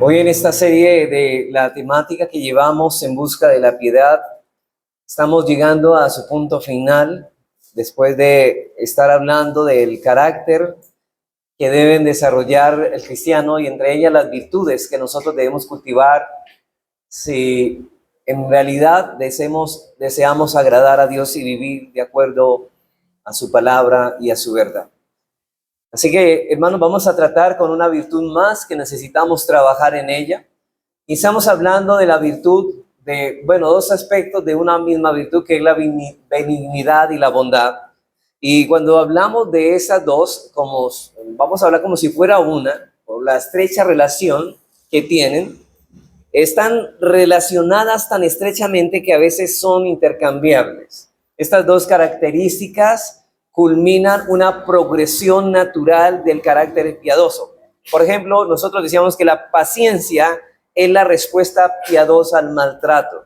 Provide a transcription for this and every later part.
Hoy en esta serie de la temática que llevamos en busca de la piedad, estamos llegando a su punto final, después de estar hablando del carácter que deben desarrollar el cristiano y entre ellas las virtudes que nosotros debemos cultivar si en realidad deseamos agradar a Dios y vivir de acuerdo a su palabra y a su verdad. Así que, hermanos, vamos a tratar con una virtud más que necesitamos trabajar en ella. Y estamos hablando de la virtud de, dos aspectos de una misma virtud, que es la benignidad y la bondad. Y cuando hablamos de esas dos, vamos a hablar como si fuera una, por la estrecha relación que tienen, están relacionadas tan estrechamente que a veces son intercambiables. Estas dos características culminan una progresión natural del carácter piadoso. Por ejemplo, nosotros decíamos que la paciencia es la respuesta piadosa al maltrato.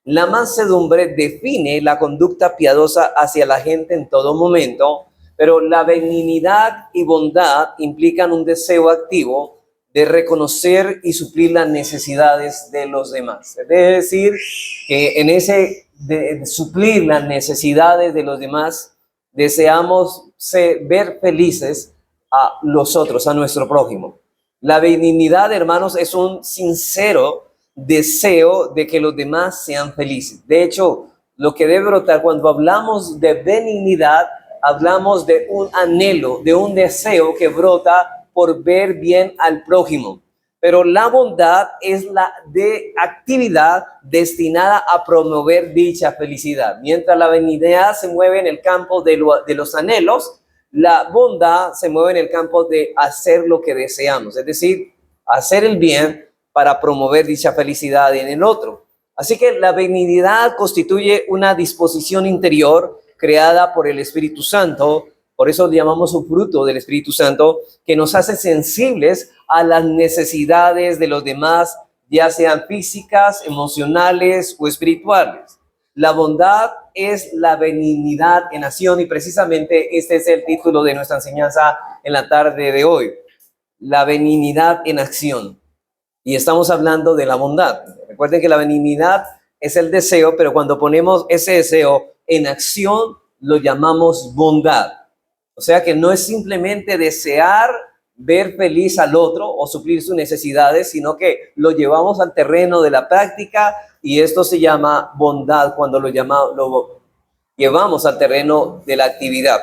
La mansedumbre define la conducta piadosa hacia la gente en todo momento, pero la benignidad y bondad implican un deseo activo de reconocer y suplir las necesidades de los demás. Es decir, que en ese de suplir las necesidades de los demás, deseamos ver felices a los otros, a nuestro prójimo. La benignidad, hermanos, es un sincero deseo de que los demás sean felices. De hecho, lo que debe brotar cuando hablamos de benignidad, hablamos de un anhelo, de un deseo que brota por ver bien al prójimo. Pero la bondad es la actividad destinada a promover dicha felicidad. Mientras la benignidad se mueve en el campo de los anhelos, la bondad se mueve en el campo de hacer lo que deseamos, es decir, hacer el bien para promover dicha felicidad en el otro. Así que la benignidad constituye una disposición interior creada por el Espíritu Santo. Por eso llamamos un fruto del Espíritu Santo, que nos hace sensibles a las necesidades de los demás, ya sean físicas, emocionales o espirituales. La bondad es la benignidad en acción, y precisamente este es el título de nuestra enseñanza en la tarde de hoy. La benignidad en acción. Y estamos hablando de la bondad. Recuerden que la benignidad es el deseo, pero cuando ponemos ese deseo en acción, lo llamamos bondad. O sea que no es simplemente desear ver feliz al otro o suplir sus necesidades, sino que lo llevamos al terreno de la práctica, y esto se llama bondad cuando lo llevamos al terreno de la actividad.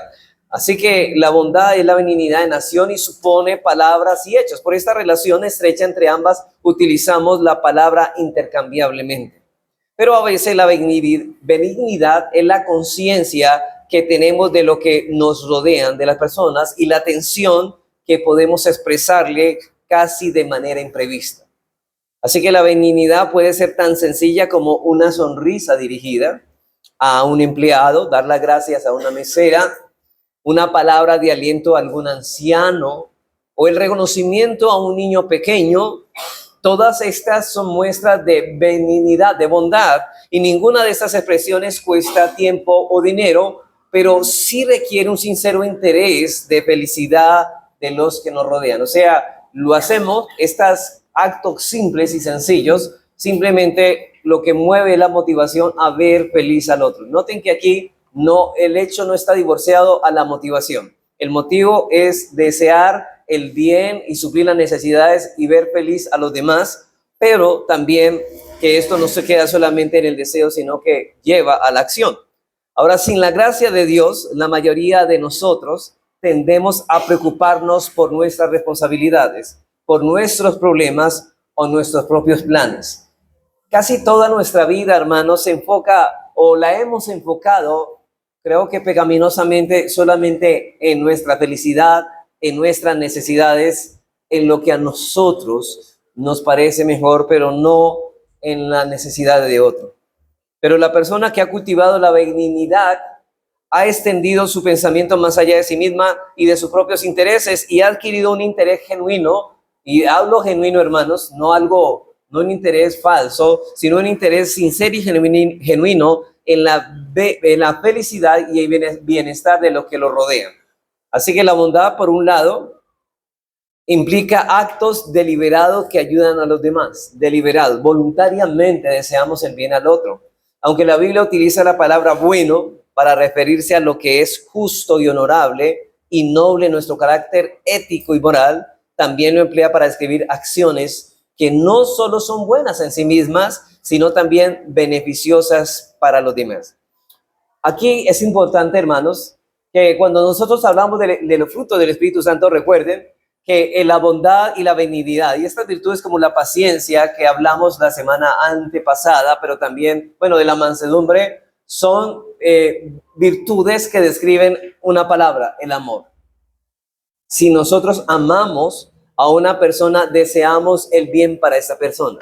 Así que la bondad es la benignidad en acción y supone palabras y hechos. Por esta relación estrecha entre ambas utilizamos la palabra intercambiablemente. Pero a veces la benignidad es la conciencia que tenemos de lo que nos rodean, de las personas, y la atención que podemos expresarle casi de manera imprevista. Así que la benignidad puede ser tan sencilla como una sonrisa dirigida a un empleado, dar las gracias a una mesera, una palabra de aliento a algún anciano o el reconocimiento a un niño pequeño. Todas estas son muestras de benignidad, de bondad, y ninguna de estas expresiones cuesta tiempo o dinero, pero sí requiere un sincero interés de felicidad de los que nos rodean. O sea, lo hacemos, estos actos simples y sencillos, simplemente lo que mueve la motivación a ver feliz al otro. Noten que aquí el hecho no está divorciado a la motivación. El motivo es desear el bien y suplir las necesidades y ver feliz a los demás, pero también que esto no se queda solamente en el deseo, sino que lleva a la acción. Ahora, sin la gracia de Dios, la mayoría de nosotros tendemos a preocuparnos por nuestras responsabilidades, por nuestros problemas o nuestros propios planes. Casi toda nuestra vida, hermanos, se enfoca, o la hemos enfocado, creo que pecaminosamente, solamente en nuestra felicidad, en nuestras necesidades, en lo que a nosotros nos parece mejor, pero no en la necesidad de otro. Pero la persona que ha cultivado la benignidad ha extendido su pensamiento más allá de sí misma y de sus propios intereses, y ha adquirido un interés genuino, y hablo genuino, hermanos, no un interés falso, sino un interés sincero y genuino en la felicidad y el bienestar de los que lo rodean. Así que la bondad, por un lado, Implica actos deliberados que ayudan a los demás. Deliberados, voluntariamente deseamos el bien al otro. Aunque la Biblia utiliza la palabra bueno para referirse a lo que es justo y honorable y noble en nuestro carácter ético y moral, también lo emplea para describir acciones que no solo son buenas en sí mismas, sino también beneficiosas para los demás. Aquí es importante, hermanos, que cuando nosotros hablamos de los frutos del Espíritu Santo, recuerden que la bondad y la benignidad, y estas virtudes como la paciencia que hablamos la semana antepasada, pero también, bueno, de la mansedumbre, son virtudes que describen una palabra, el amor. Si nosotros amamos a una persona, deseamos el bien para esa persona,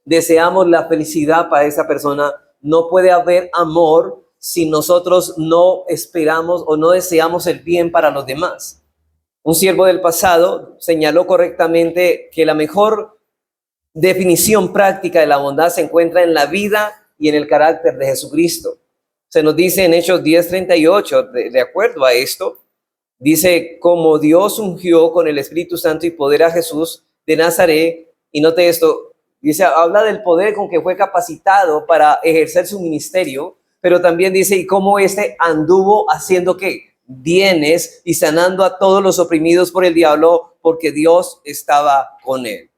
deseamos la felicidad para esa persona. No puede haber amor si nosotros no esperamos o no deseamos el bien para los demás. Un siervo del pasado señaló correctamente que la mejor definición práctica de la bondad se encuentra en la vida y en el carácter de Jesucristo. Se nos dice en Hechos 10:38, de acuerdo a esto, dice, como Dios ungió con el Espíritu Santo y poder a Jesús de Nazaret, y note esto, dice, habla del poder con que fue capacitado para ejercer su ministerio, pero también dice, y cómo anduvo haciendo ¿qué? Bienes y sanando a todos los oprimidos por el diablo, porque Dios estaba con él.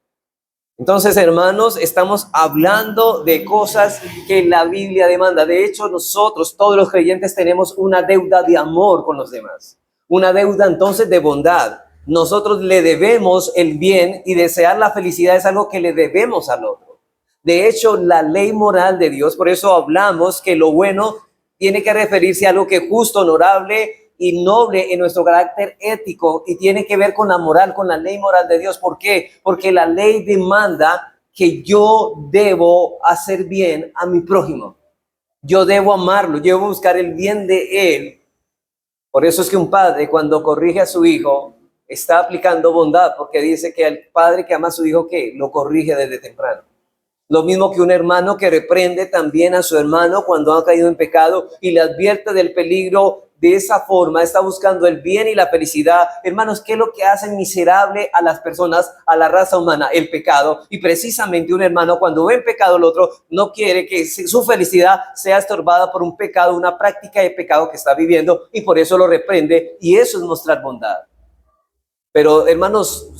Entonces, hermanos, estamos hablando de cosas que la Biblia demanda. De hecho, nosotros, todos los creyentes, tenemos una deuda de amor con los demás. Una deuda entonces de bondad. Nosotros le debemos el bien y desear la felicidad es algo que le debemos al otro. De hecho, la ley moral de Dios, por eso hablamos que lo bueno tiene que referirse a algo que es justo, honorable y noble en nuestro carácter ético y tiene que ver con la moral, con la ley moral de Dios. ¿Por qué? Porque la ley demanda que yo debo hacer bien a mi prójimo. Yo debo amarlo, yo debo buscar el bien de él. Por eso es que un padre cuando corrige a su hijo está aplicando bondad, porque dice que el padre que ama a su hijo, ¿qué? Lo corrige desde temprano. Lo mismo que un hermano que reprende también a su hermano cuando ha caído en pecado y le advierte del peligro. De esa forma está buscando el bien y la felicidad. Hermanos, ¿qué es lo que hace miserable a las personas, a la raza humana? El pecado. Y precisamente un hermano cuando ve en pecado al otro no quiere que su felicidad sea estorbada por un pecado, una práctica de pecado que está viviendo y por eso lo reprende, y eso es mostrar bondad. Pero hermanos,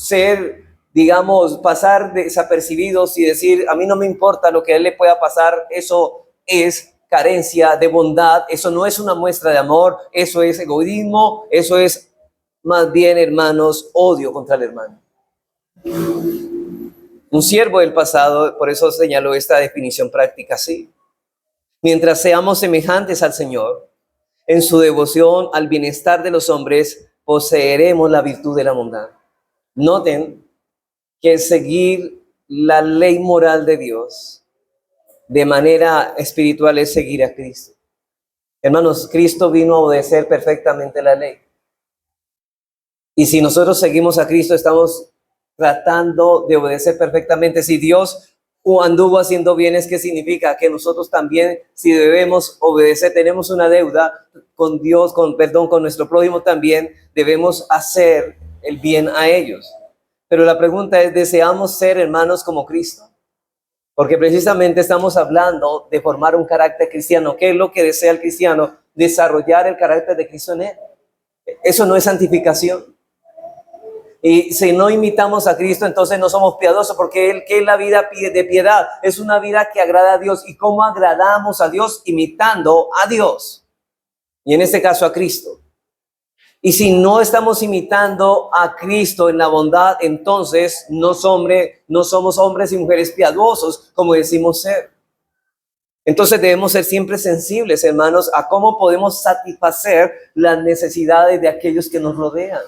pasar desapercibidos y decir, a mí no me importa lo que a él le pueda pasar, eso es carencia de bondad, eso no es una muestra de amor, eso es egoísmo, eso es más bien, hermanos, odio contra el hermano. Un siervo del pasado, por eso señaló esta definición práctica así. Mientras seamos semejantes al Señor, en su devoción al bienestar de los hombres, poseeremos la virtud de la bondad. Noten que seguir la ley moral de Dios de manera espiritual es seguir a Cristo. Hermanos, Cristo vino a obedecer perfectamente la ley. Y si nosotros seguimos a Cristo, estamos tratando de obedecer perfectamente. Si Dios anduvo haciendo bienes, ¿qué significa? Que nosotros también, si debemos obedecer, tenemos una deuda con Dios, con nuestro prójimo también, debemos hacer el bien a ellos. Pero la pregunta es, ¿deseamos ser hermanos como Cristo? Porque precisamente estamos hablando de formar un carácter cristiano. ¿Qué es lo que desea el cristiano? Desarrollar el carácter de Cristo en él. Eso no es santificación. Y si no imitamos a Cristo, entonces no somos piadosos, porque ¿qué es la vida de piedad? Es una vida que agrada a Dios. ¿Y cómo agradamos a Dios? Imitando a Dios. Y en este caso a Cristo. Y si no estamos imitando a Cristo en la bondad, entonces no somos hombres y mujeres piadosos, como decimos ser. Entonces debemos ser siempre sensibles, hermanos, a cómo podemos satisfacer las necesidades de aquellos que nos rodean.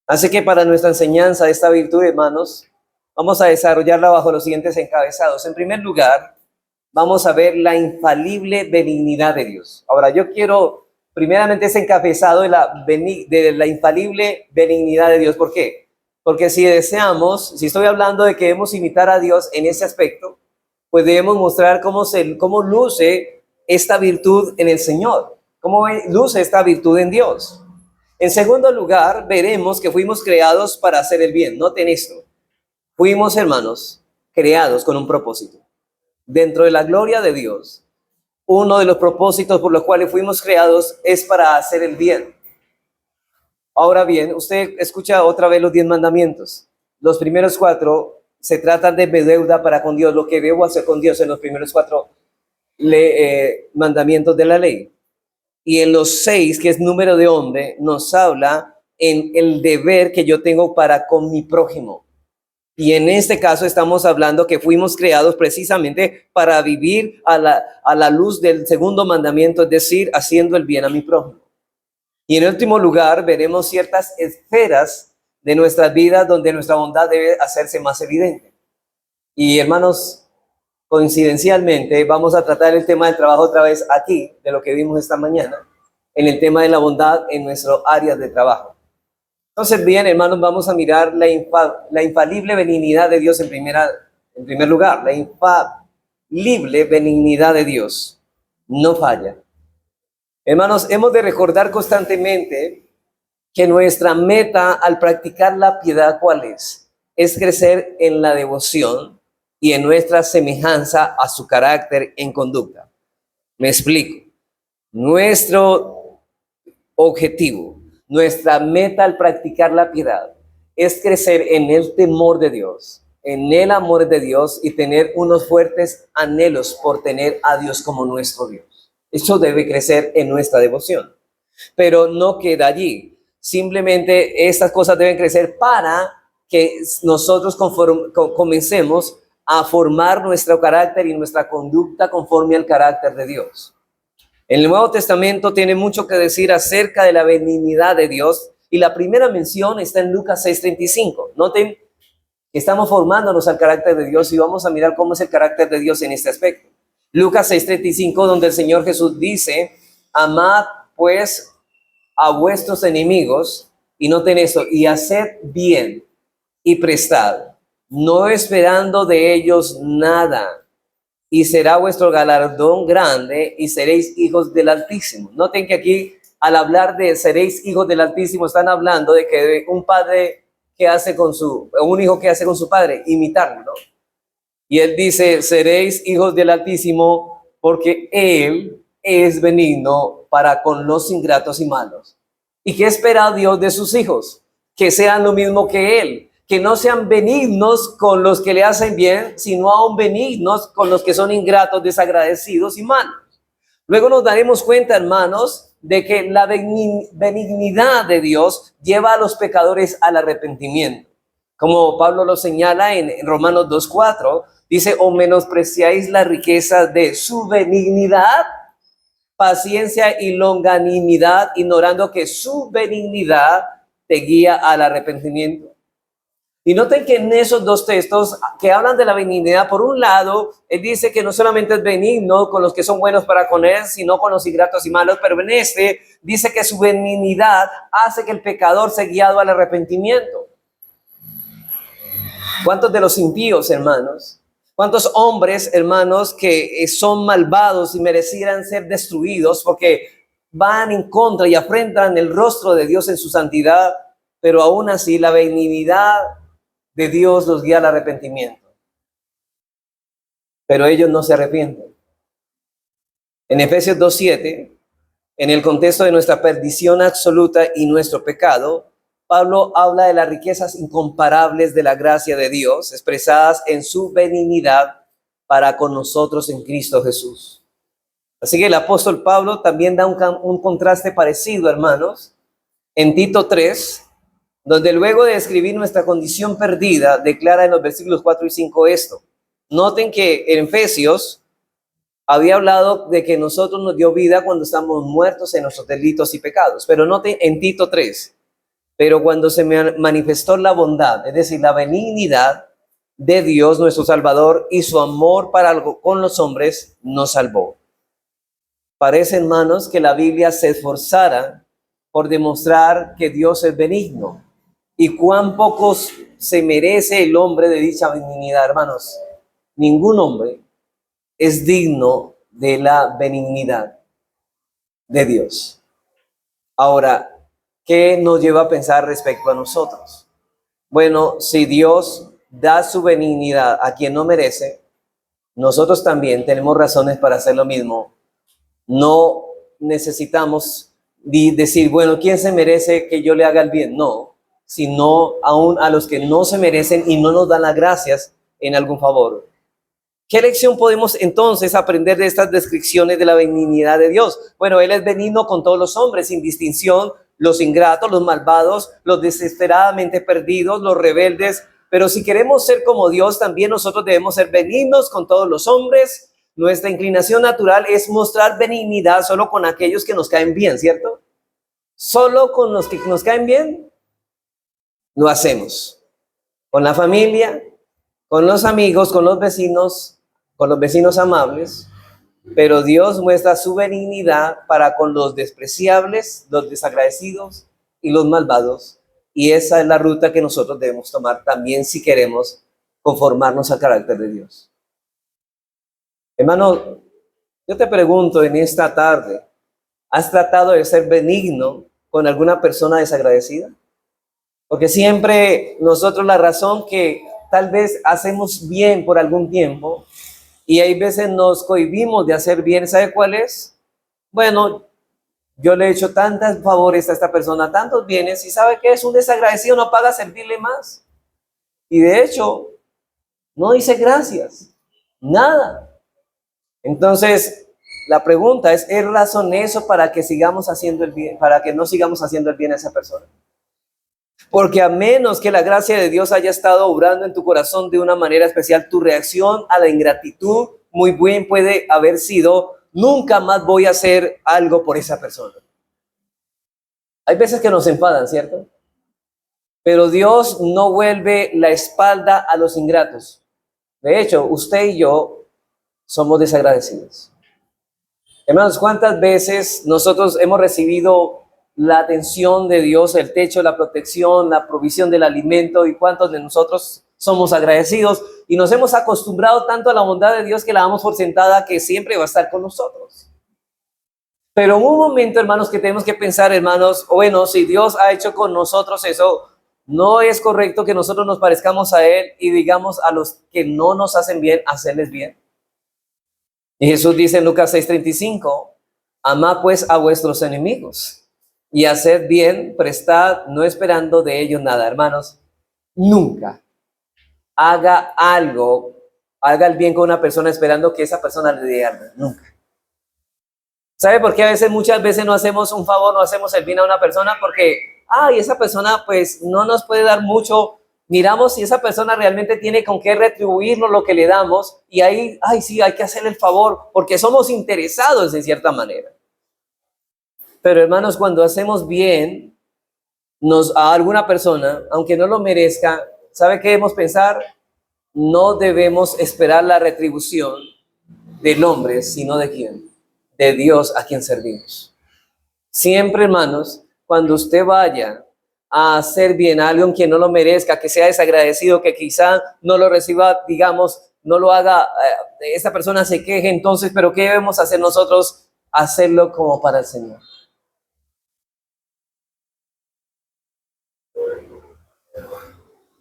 Así que para nuestra enseñanza de esta virtud, hermanos, vamos a desarrollarla bajo los siguientes encabezados. En primer lugar, vamos a ver la infalible benignidad de Dios. Ahora, yo quiero primeramente ese encabezado de la infalible benignidad de Dios. ¿Por qué? Porque si estoy hablando de que debemos imitar a Dios en ese aspecto, pues debemos mostrar cómo luce esta virtud en el Señor, cómo luce esta virtud en Dios. En segundo lugar, veremos que fuimos creados para hacer el bien. Noten esto. Fuimos, hermanos, creados con un propósito. Dentro de la gloria de Dios, uno de los propósitos por los cuales fuimos creados es para hacer el bien. Ahora bien, usted escucha otra vez los 10 mandamientos. Los primeros 4 se tratan de mi deuda para con Dios, lo que debo hacer con Dios en los primeros 4 mandamientos de la ley. Y en los 6, que es número de hombre, nos habla en el deber que yo tengo para con mi prójimo. Y en este caso estamos hablando que fuimos creados precisamente para vivir a la luz del segundo mandamiento, es decir, haciendo el bien a mi prójimo. Y en último lugar, veremos ciertas esferas de nuestras vidas donde nuestra bondad debe hacerse más evidente. Y hermanos, coincidencialmente, vamos a tratar el tema del trabajo otra vez aquí, de lo que vimos esta mañana, en el tema de la bondad en nuestro área de trabajo. Entonces, bien, hermanos, vamos a mirar la infalible benignidad de Dios en primer lugar. La infalible benignidad de Dios no falla. Hermanos, hemos de recordar constantemente que nuestra meta al practicar la piedad, ¿cuál es? Es crecer en la devoción y en nuestra semejanza a su carácter en conducta. Me explico. Nuestro objetivo, nuestra meta al practicar la piedad es crecer en el temor de Dios, en el amor de Dios y tener unos fuertes anhelos por tener a Dios como nuestro Dios. Eso debe crecer en nuestra devoción, pero no queda allí. Simplemente estas cosas deben crecer para que nosotros comencemos a formar nuestro carácter y nuestra conducta conforme al carácter de Dios. El Nuevo Testamento tiene mucho que decir acerca de la benignidad de Dios y la primera mención está en Lucas 6:35. Noten que estamos formándonos al carácter de Dios y vamos a mirar cómo es el carácter de Dios en este aspecto. Lucas 6:35, donde el Señor Jesús dice, amad pues a vuestros enemigos, y noten eso, y haced bien y prestad, no esperando de ellos nada, y será vuestro galardón grande, y seréis hijos del Altísimo. Noten que aquí, al hablar de seréis hijos del Altísimo, están hablando de que un padre que hace un hijo que hace con su padre, imitarlo, ¿no? Y él dice, seréis hijos del Altísimo porque Él es benigno para con los ingratos y malos. ¿Y qué espera Dios de sus hijos? Que sean lo mismo que Él, que no sean benignos con los que le hacen bien, sino aún benignos con los que son ingratos, desagradecidos y malos. Luego nos daremos cuenta, hermanos, de que la benignidad de Dios lleva a los pecadores al arrepentimiento. Como Pablo lo señala en Romanos 2:4, dice, o menospreciáis la riqueza de su benignidad, paciencia y longanimidad, ignorando que su benignidad te guía al arrepentimiento. Y noten que en esos dos textos que hablan de la benignidad, por un lado, él dice que no solamente es benigno con los que son buenos para con él, sino con los ingratos y malos, pero en este dice que su benignidad hace que el pecador sea guiado al arrepentimiento. ¿Cuántos de los impíos, hermanos? ¿Cuántos hombres, hermanos, que son malvados y merecieran ser destruidos porque van en contra y afrentan el rostro de Dios en su santidad, pero aún así la benignidad de Dios los guía al arrepentimiento? Pero ellos no se arrepienten. En Efesios 2:7, en el contexto de nuestra perdición absoluta y nuestro pecado, Pablo habla de las riquezas incomparables de la gracia de Dios, expresadas en su benignidad para con nosotros en Cristo Jesús. Así que el apóstol Pablo también da un contraste parecido, hermanos, en Tito 3, donde luego de describir nuestra condición perdida, declara en los versículos 4 y 5 esto. Noten que en Efesios había hablado de que nosotros nos dio vida cuando estamos muertos en nuestros delitos y pecados, pero noten en Tito 3, pero cuando se manifestó la bondad, es decir, la benignidad de Dios, nuestro Salvador, y su amor para con los hombres, nos salvó. Parece, hermanos, que la Biblia se esforzara por demostrar que Dios es benigno. ¿Y cuán pocos se merece el hombre de dicha benignidad, hermanos? Ningún hombre es digno de la benignidad de Dios. Ahora, ¿qué nos lleva a pensar respecto a nosotros? Bueno, si Dios da su benignidad a quien no merece, nosotros también tenemos razones para hacer lo mismo. No necesitamos decir, bueno, ¿quién se merece que yo le haga el bien? No, sino aún a los que no se merecen y no nos dan las gracias en algún favor. ¿Qué lección podemos entonces aprender de estas descripciones de la benignidad de Dios? Bueno, Él es benigno con todos los hombres, sin distinción, los ingratos, los malvados, los desesperadamente perdidos, los rebeldes. Pero si queremos ser como Dios, también nosotros debemos ser benignos con todos los hombres. Nuestra inclinación natural es mostrar benignidad solo con aquellos que nos caen bien, ¿cierto? Solo con los que nos caen bien, lo hacemos. Con la familia, con los amigos, con los vecinos amables, pero Dios muestra su benignidad para con los despreciables, los desagradecidos y los malvados. Y esa es la ruta que nosotros debemos tomar también si queremos conformarnos al carácter de Dios. Hermano, yo te pregunto en esta tarde, ¿has tratado de ser benigno con alguna persona desagradecida? Porque siempre nosotros la razón que tal vez hacemos bien por algún tiempo y hay veces nos cohibimos de hacer bien, ¿sabe cuál es? Bueno, yo le he hecho tantos favores a esta persona, tantos bienes, y ¿sabe qué? Es un desagradecido, no paga servirle más. Y de hecho, no dice gracias, nada. Entonces, la pregunta ¿es razón eso para que sigamos haciendo el bien, para que no sigamos haciendo el bien a esa persona? Porque a menos que la gracia de Dios haya estado obrando en tu corazón de una manera especial, tu reacción a la ingratitud muy bien puede haber sido, nunca más voy a hacer algo por esa persona. Hay veces que nos enfadan, ¿cierto? Pero Dios no vuelve la espalda a los ingratos. De hecho, usted y yo somos desagradecidos. Hermanos, ¿cuántas veces nosotros hemos recibido la atención de Dios, el techo, la protección, la provisión del alimento, y cuántos de nosotros somos agradecidos y nos hemos acostumbrado tanto a la bondad de Dios que la damos por sentada que siempre va a estar con nosotros? Pero en un momento, hermanos, que tenemos que pensar, hermanos, bueno, si Dios ha hecho con nosotros eso, no es correcto que nosotros nos parezcamos a Él y digamos a los que no nos hacen bien, hacerles bien. Y Jesús dice en Lucas 6:35, amad pues a vuestros enemigos y haced bien, prestad, no esperando de ellos nada. Hermanos, nunca haga el bien con una persona esperando que esa persona le dé algo. Nunca. ¿Sabe por qué muchas veces no hacemos un favor, no hacemos el bien a una persona? Porque, esa persona pues no nos puede dar mucho. Miramos si esa persona realmente tiene con qué retribuirnos lo que le damos y ahí, sí, hay que hacerle el favor porque somos interesados en cierta manera. Pero hermanos, cuando hacemos bien a alguna persona, aunque no lo merezca, ¿sabe qué debemos pensar? No debemos esperar la retribución del hombre, sino ¿de quién? De Dios a quien servimos. Siempre, hermanos, cuando usted vaya a hacer bien a alguien que no lo merezca, que sea desagradecido, que quizá no lo reciba, digamos, no lo haga, esta persona se queje, entonces, ¿pero qué debemos hacer nosotros? Hacerlo como para el Señor.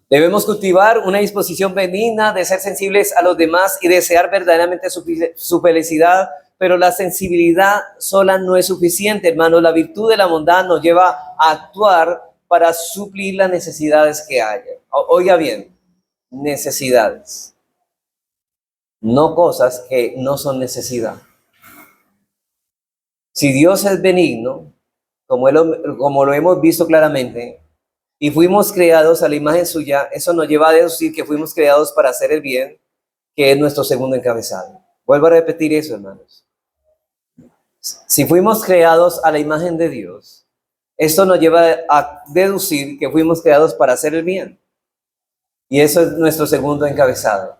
Debemos cultivar una disposición benigna de ser sensibles a los demás y desear verdaderamente su felicidad, pero la sensibilidad sola no es suficiente, hermanos. La virtud de la bondad nos lleva a actuar para suplir las necesidades que haya. Oiga bien, necesidades, no cosas que no son necesidad. Si Dios es benigno, como lo hemos visto claramente, y fuimos creados a la imagen suya, eso nos lleva a deducir que fuimos creados para hacer el bien, que es nuestro segundo encabezado. Vuelvo a repetir eso, hermanos. Si fuimos creados a la imagen de Dios, esto nos lleva a deducir que fuimos creados para hacer el bien. Y eso es nuestro segundo encabezado.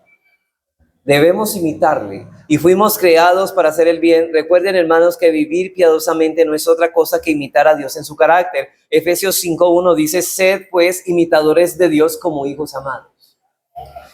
Debemos imitarle. Y fuimos creados para hacer el bien. Recuerden, hermanos, que vivir piadosamente no es otra cosa que imitar a Dios en su carácter. Efesios 5:1 dice, sed pues imitadores de Dios como hijos amados.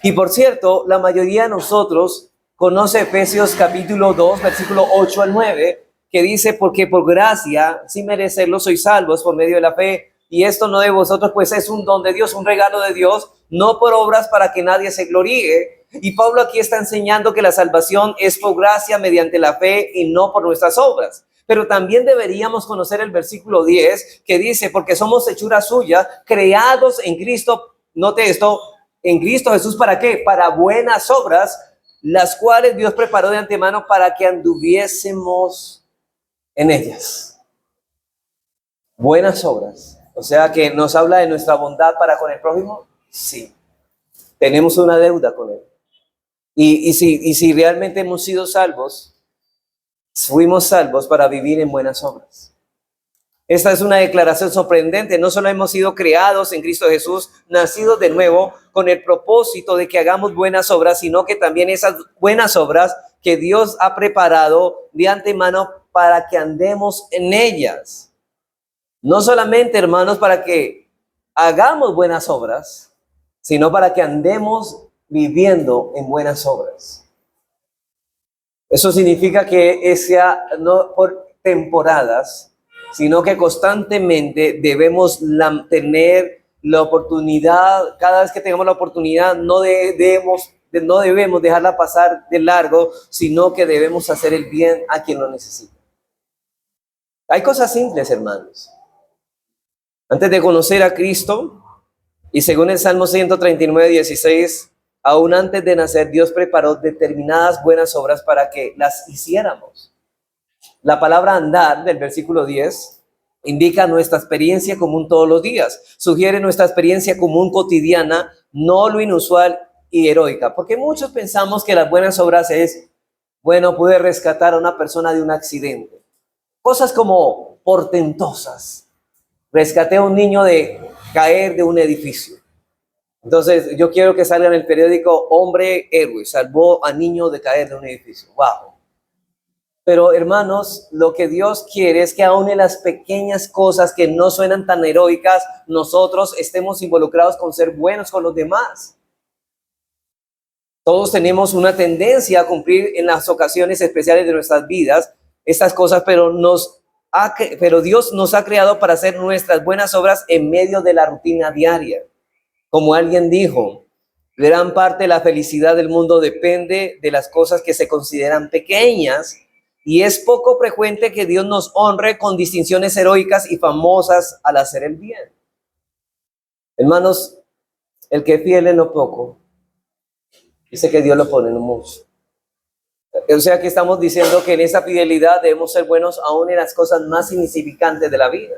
Y por cierto, la mayoría de nosotros conoce Efesios capítulo 2, versículo 8 al 9, que dice, porque por gracia, sin merecerlo, sois salvos por medio de la fe, y esto no de vosotros, pues es un don de Dios, un regalo de Dios, no por obras para que nadie se gloríe. Y Pablo aquí está enseñando que la salvación es por gracia mediante la fe y no por nuestras obras. Pero también deberíamos conocer el versículo 10 que dice, porque somos hechura suya, creados en Cristo, note esto, en Cristo Jesús, ¿para qué? Para buenas obras, las cuales Dios preparó de antemano para que anduviésemos en ellas. Buenas obras. O sea que nos habla de nuestra bondad para con el prójimo. Sí. Tenemos una deuda con él. Y si realmente hemos sido salvos, fuimos salvos para vivir en buenas obras. Esta es una declaración sorprendente. No solo hemos sido creados en Cristo Jesús, nacidos de nuevo con el propósito de que hagamos buenas obras, sino que también esas buenas obras que Dios ha preparado de antemano para que andemos en ellas. No solamente, hermanos, para que hagamos buenas obras, sino para que andemos viviendo en buenas obras. Eso significa que sea no por temporadas, sino que constantemente debemos tener la oportunidad, cada vez que tengamos la oportunidad, no debemos dejarla pasar de largo, sino que debemos hacer el bien a quien lo necesita. Hay cosas simples, hermanos. Antes de conocer a Cristo, y según el Salmo 139, 16, aún antes de nacer, Dios preparó determinadas buenas obras para que las hiciéramos. La palabra andar del versículo 10 indica nuestra experiencia común todos los días. Sugiere nuestra experiencia común cotidiana, no lo inusual y heroica. Porque muchos pensamos que las buenas obras es, bueno, pude rescatar a una persona de un accidente. Cosas como portentosas. Rescaté a un niño de caer de un edificio. Entonces, yo quiero que salga en el periódico, hombre héroe, salvó a niño de caer de un edificio. ¡Wow! Pero, hermanos, lo que Dios quiere es que aún en las pequeñas cosas que no suenan tan heroicas, nosotros estemos involucrados con ser buenos con los demás. Todos tenemos una tendencia a cumplir en las ocasiones especiales de nuestras vidas estas cosas, pero Dios nos ha creado para hacer nuestras buenas obras en medio de la rutina diaria. Como alguien dijo, gran parte de la felicidad del mundo depende de las cosas que se consideran pequeñas, y es poco frecuente que Dios nos honre con distinciones heroicas y famosas al hacer el bien. Hermanos, el que es fiel en lo poco, dice que Dios lo pone en lo mucho. O sea que estamos diciendo que en esa fidelidad debemos ser buenos aún en las cosas más insignificantes de la vida.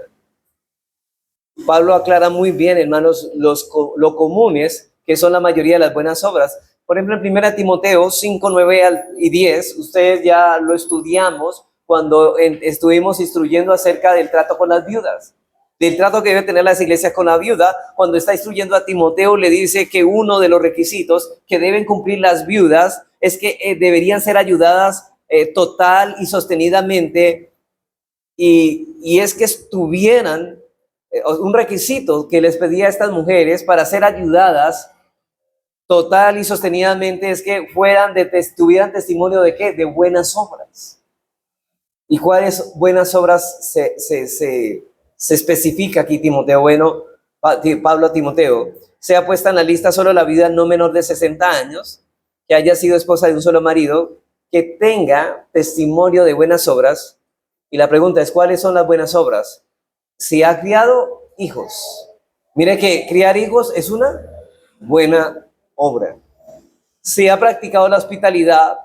Pablo aclara muy bien, hermanos, lo comunes que son la mayoría de las buenas obras. Por ejemplo, en 1 Timoteo 5, 9 y 10, ustedes ya lo estudiamos cuando estuvimos instruyendo acerca del trato con las viudas, del trato que debe tener las iglesias con la viuda. Cuando está instruyendo a Timoteo, le dice que uno de los requisitos que deben cumplir las viudas es que deberían ser ayudadas total y sostenidamente, y es que estuvieran, un requisito que les pedía a estas mujeres para ser ayudadas total y sostenidamente es que tuvieran testimonio de ¿qué? De buenas obras. ¿Y cuáles buenas obras se especifica aquí Timoteo? Bueno, Pablo a Timoteo, sea puesta en la lista solo la viuda no menor de 60 años, que haya sido esposa de un solo marido, que tenga testimonio de buenas obras. Y la pregunta es, ¿cuáles son las buenas obras? Si ha criado hijos. Mire que criar hijos es una buena obra. Si ha practicado la hospitalidad,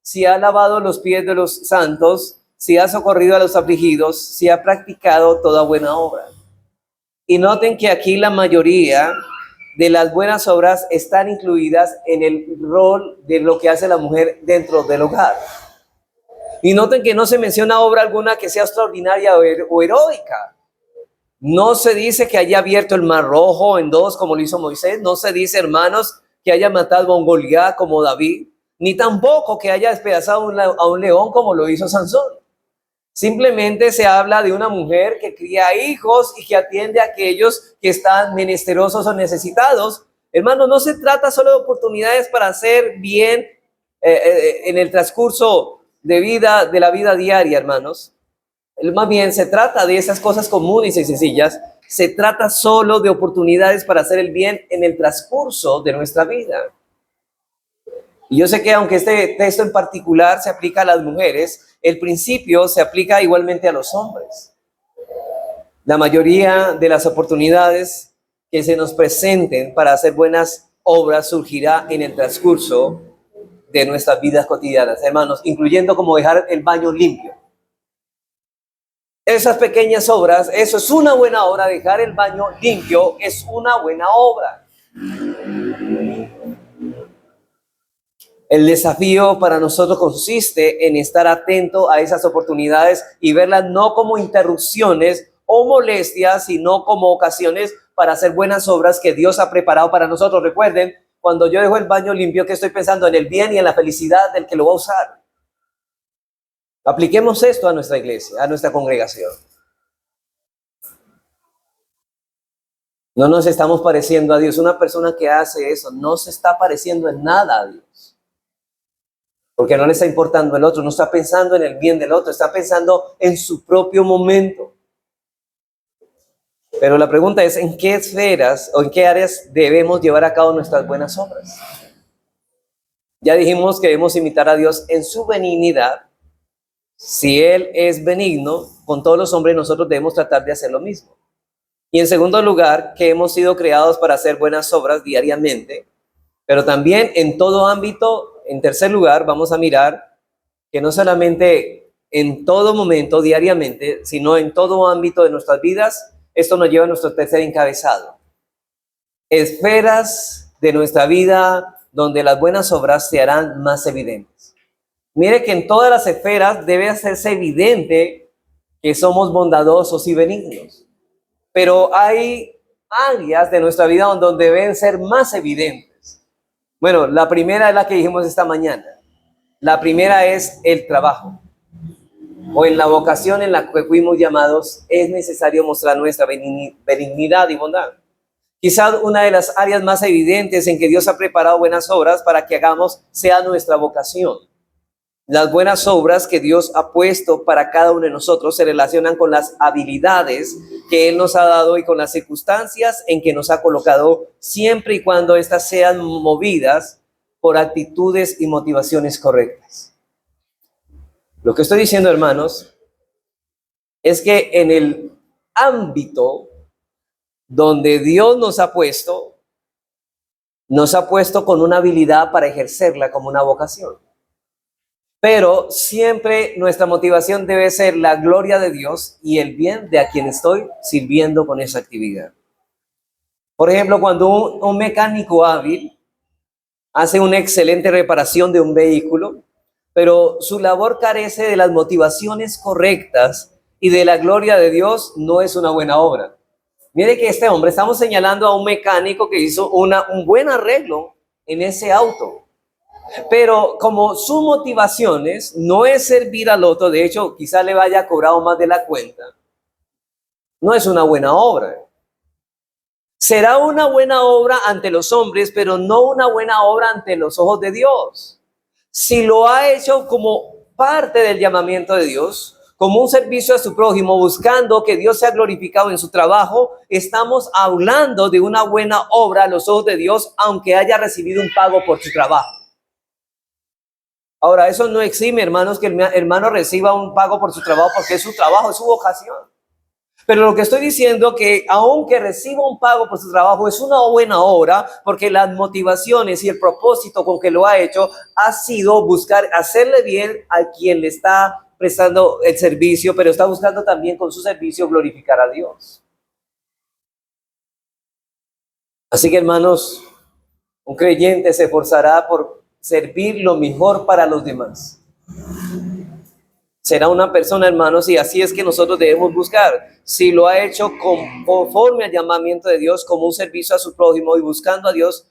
si ha lavado los pies de los santos, si ha socorrido a los afligidos, si ha practicado toda buena obra. Y noten que aquí la mayoría de las buenas obras están incluidas en el rol de lo que hace la mujer dentro del hogar. Y noten que no se menciona obra alguna que sea extraordinaria o heroica. No se dice que haya abierto el mar rojo en dos como lo hizo Moisés. No se dice, hermanos, que haya matado a un Goliat como David. Ni tampoco que haya despedazado a un león como lo hizo Sansón. Simplemente se habla de una mujer que cría hijos y que atiende a aquellos que están menesterosos o necesitados. Hermanos, no se trata solo de oportunidades para hacer bien en el transcurso de la vida diaria, hermanos, más bien se trata de esas cosas comunes y sencillas, se trata solo de oportunidades para hacer el bien en el transcurso de nuestra vida. Y yo sé que aunque este texto en particular se aplica a las mujeres, el principio se aplica igualmente a los hombres. La mayoría de las oportunidades que se nos presenten para hacer buenas obras surgirá en el transcurso de nuestras vidas cotidianas, hermanos, incluyendo como dejar el baño limpio. Esas pequeñas obras, eso es una buena obra, dejar el baño limpio es una buena obra. El desafío para nosotros consiste en estar atento a esas oportunidades y verlas no como interrupciones o molestias, sino como ocasiones para hacer buenas obras que Dios ha preparado para nosotros. Recuerden, cuando yo dejo el baño limpio, que estoy pensando en el bien y en la felicidad del que lo va a usar. Apliquemos esto a nuestra iglesia, a nuestra congregación. No nos estamos pareciendo a Dios. Una persona que hace eso no se está pareciendo en nada a Dios. Porque no le está importando el otro, no está pensando en el bien del otro, está pensando en su propio momento. Pero la pregunta es, ¿en qué esferas o en qué áreas debemos llevar a cabo nuestras buenas obras? Ya dijimos que debemos imitar a Dios en su benignidad. Si Él es benigno con todos los hombres, nosotros debemos tratar de hacer lo mismo. Y en segundo lugar, que hemos sido creados para hacer buenas obras diariamente, pero también en todo ámbito. En tercer lugar, vamos a mirar que no solamente en todo momento, diariamente, sino en todo ámbito de nuestras vidas. Esto nos lleva a nuestro tercer encabezado. Esferas de nuestra vida donde las buenas obras se harán más evidentes. Mire que en todas las esferas debe hacerse evidente que somos bondadosos y benignos. Pero hay áreas de nuestra vida donde deben ser más evidentes. Bueno, la primera es la que dijimos esta mañana. La primera es el trabajo. O en la vocación en la que fuimos llamados, es necesario mostrar nuestra benignidad y bondad. Quizás una de las áreas más evidentes en que Dios ha preparado buenas obras para que hagamos sea nuestra vocación. Las buenas obras que Dios ha puesto para cada uno de nosotros se relacionan con las habilidades que Él nos ha dado y con las circunstancias en que nos ha colocado, siempre y cuando éstas sean movidas por actitudes y motivaciones correctas. Lo que estoy diciendo, hermanos, es que en el ámbito donde Dios nos ha puesto con una habilidad para ejercerla como una vocación. Pero siempre nuestra motivación debe ser la gloria de Dios y el bien de a quien estoy sirviendo con esa actividad. Por ejemplo, cuando un mecánico hábil hace una excelente reparación de un vehículo, pero su labor carece de las motivaciones correctas y de la gloria de Dios, no es una buena obra. Mire que este hombre, estamos señalando a un mecánico que hizo un buen arreglo en ese auto. Pero como sus motivaciones no es servir al otro, de hecho, quizá le vaya cobrado más de la cuenta, no es una buena obra. Será una buena obra ante los hombres, pero no una buena obra ante los ojos de Dios. Si lo ha hecho como parte del llamamiento de Dios, como un servicio a su prójimo, buscando que Dios sea glorificado en su trabajo, estamos hablando de una buena obra a los ojos de Dios, aunque haya recibido un pago por su trabajo. Ahora, eso no exime, hermanos, que el hermano reciba un pago por su trabajo, porque es su trabajo, es su vocación. Pero lo que estoy diciendo que aunque reciba un pago por su trabajo, es una buena obra, porque las motivaciones y el propósito con que lo ha hecho ha sido buscar hacerle bien a quien le está prestando el servicio, pero está buscando también con su servicio glorificar a Dios. Así que, hermanos, un creyente se esforzará por servir lo mejor para los demás. Será una persona, hermanos, y así es que nosotros debemos buscar. Si lo ha hecho conforme al llamamiento de Dios, como un servicio a su prójimo y buscando a Dios,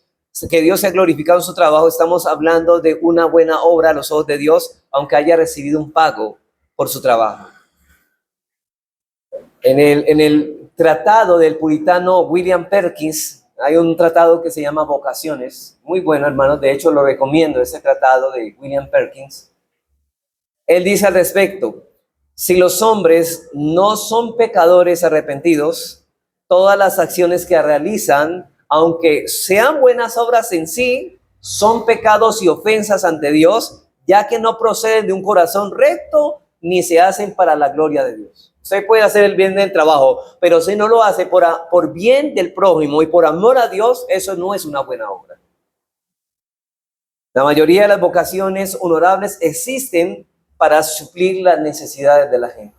que Dios sea glorificado en su trabajo, estamos hablando de una buena obra a los ojos de Dios, aunque haya recibido un pago por su trabajo. En el tratado del puritano William Perkins, hay un tratado que se llama Vocaciones, muy bueno, hermanos, de hecho lo recomiendo, ese tratado de William Perkins. Él dice al respecto, si los hombres no son pecadores arrepentidos, todas las acciones que realizan, aunque sean buenas obras en sí, son pecados y ofensas ante Dios, ya que no proceden de un corazón recto ni se hacen para la gloria de Dios. Usted puede hacer el bien del trabajo, pero si no lo hace por bien del prójimo y por amor a Dios, eso no es una buena obra. La mayoría de las vocaciones honorables existen para suplir las necesidades de la gente.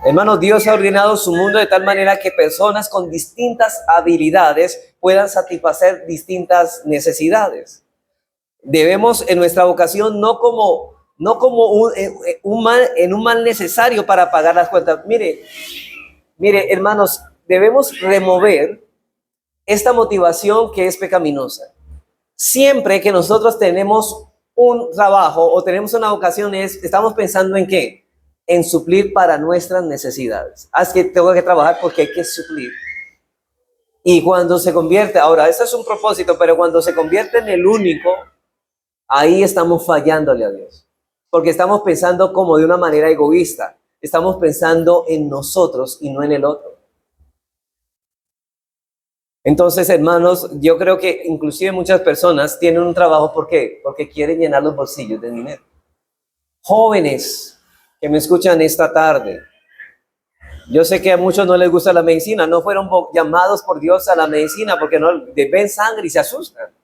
Hermanos, Dios ha ordenado su mundo de tal manera que personas con distintas habilidades puedan satisfacer distintas necesidades. Debemos en nuestra vocación no como un mal necesario para pagar las cuentas. Mire, hermanos, debemos remover esta motivación que es pecaminosa. Siempre que nosotros tenemos un trabajo o tenemos una vocación, estamos pensando en ¿qué? En suplir para nuestras necesidades. Es que tengo que trabajar porque hay que suplir. Y cuando se convierte, ahora, eso es un propósito, pero cuando se convierte en el único, ahí estamos fallándole a Dios. Porque estamos pensando como de una manera egoísta. Estamos pensando en nosotros y no en el otro. Entonces, hermanos, yo creo que inclusive muchas personas tienen un trabajo, ¿por qué? Porque quieren llenar los bolsillos de dinero. Jóvenes que me escuchan esta tarde, yo sé que a muchos no les gusta la medicina, no fueron llamados por Dios a la medicina porque no ven sangre y se asustan.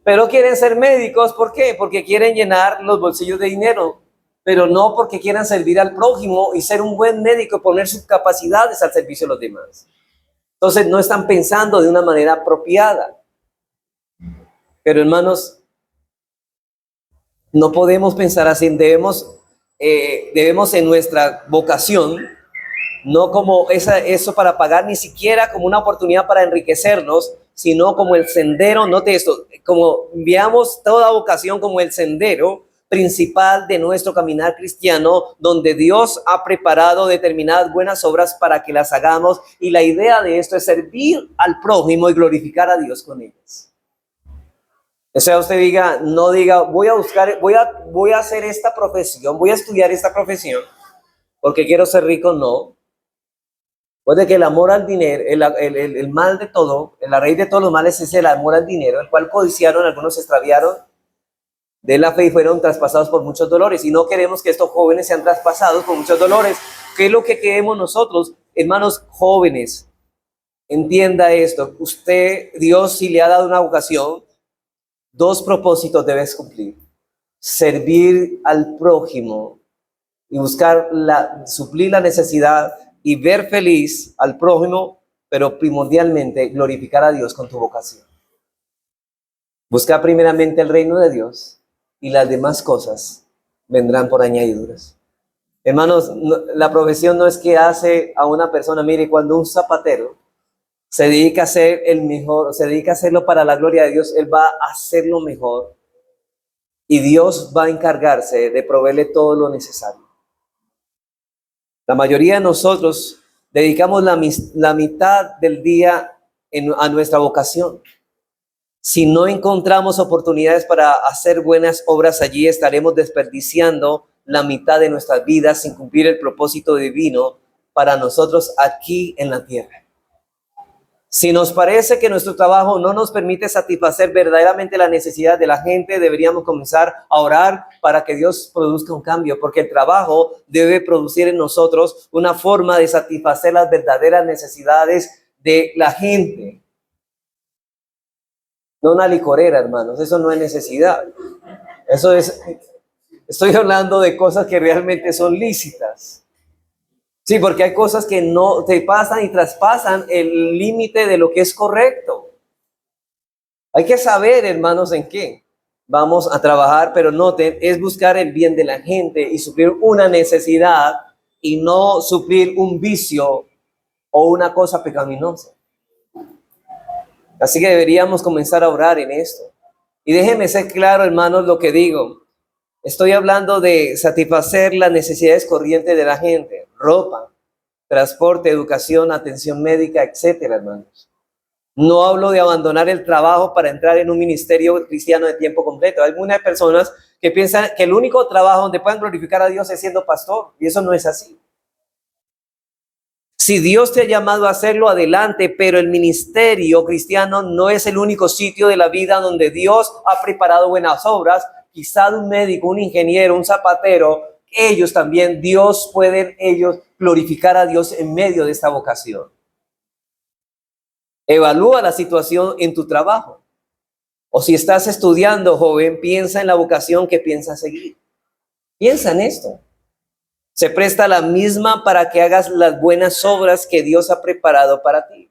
Pero quieren ser médicos, ¿por qué? Porque quieren llenar los bolsillos de dinero, pero no porque quieran servir al prójimo y ser un buen médico, poner sus capacidades al servicio de los demás. Entonces no están pensando de una manera apropiada. Pero hermanos, no podemos pensar así. Debemos en nuestra vocación, no como eso para pagar, ni siquiera como una oportunidad para enriquecernos, sino como el sendero, note esto, como veamos toda vocación como el sendero principal de nuestro caminar cristiano, donde Dios ha preparado determinadas buenas obras para que las hagamos, y la idea de esto es servir al prójimo y glorificar a Dios con ellas. O sea, usted no diga, voy a hacer esta profesión, voy a estudiar esta profesión porque quiero ser rico, no. Puede que el amor al dinero, el mal de todo, la raíz de todos los males es el amor al dinero, el cual codiciaron, algunos se extraviaron de la fe y fueron traspasados por muchos dolores. Y no queremos que estos jóvenes sean traspasados por muchos dolores. ¿Qué es lo que queremos nosotros, hermanos jóvenes? Entienda esto. Dios, si le ha dado una vocación, dos propósitos debes cumplir: servir al prójimo y buscar suplir la necesidad y ver feliz al prójimo, pero primordialmente glorificar a Dios con tu vocación. Busca primeramente el reino de Dios y las demás cosas vendrán por añadiduras. Hermanos, la profesión no es que hace a una persona. Mire, cuando un zapatero se dedica a ser el mejor, se dedica a hacerlo para la gloria de Dios, él va a hacerlo mejor y Dios va a encargarse de proveerle todo lo necesario. La mayoría de nosotros dedicamos la mitad del día a nuestra vocación. Si no encontramos oportunidades para hacer buenas obras allí, estaremos desperdiciando la mitad de nuestras vidas sin cumplir el propósito divino para nosotros aquí en la tierra. Si nos parece que nuestro trabajo no nos permite satisfacer verdaderamente la necesidad de la gente, deberíamos comenzar a orar para que Dios produzca un cambio, porque el trabajo debe producir en nosotros una forma de satisfacer las verdaderas necesidades de la gente. No una licorera, hermanos, eso no es necesidad. Estoy hablando de cosas que realmente son lícitas. Sí, porque hay cosas que no te pasan y traspasan el límite de lo que es correcto. Hay que saber, hermanos, en qué vamos a trabajar, pero noten, es buscar el bien de la gente y suplir una necesidad y no suplir un vicio o una cosa pecaminosa. Así que deberíamos comenzar a orar en esto. Y déjenme ser claro, hermanos, lo que digo. Estoy hablando de satisfacer las necesidades corrientes de la gente: ropa, transporte, educación, atención médica, etcétera, hermanos. No hablo de abandonar el trabajo para entrar en un ministerio cristiano de tiempo completo. Hay algunas personas que piensan que el único trabajo donde puedan glorificar a Dios es siendo pastor, y eso no es así. Si Dios te ha llamado a hacerlo, adelante, pero el ministerio cristiano no es el único sitio de la vida donde Dios ha preparado buenas obras. Quizá un médico, un ingeniero, un zapatero, ellos también, Dios pueden ellos glorificar a Dios en medio de esta vocación. Evalúa la situación en tu trabajo. O si estás estudiando, joven, piensa en la vocación que piensas seguir. Piensa en esto. Se presta la misma para que hagas las buenas obras que Dios ha preparado para ti.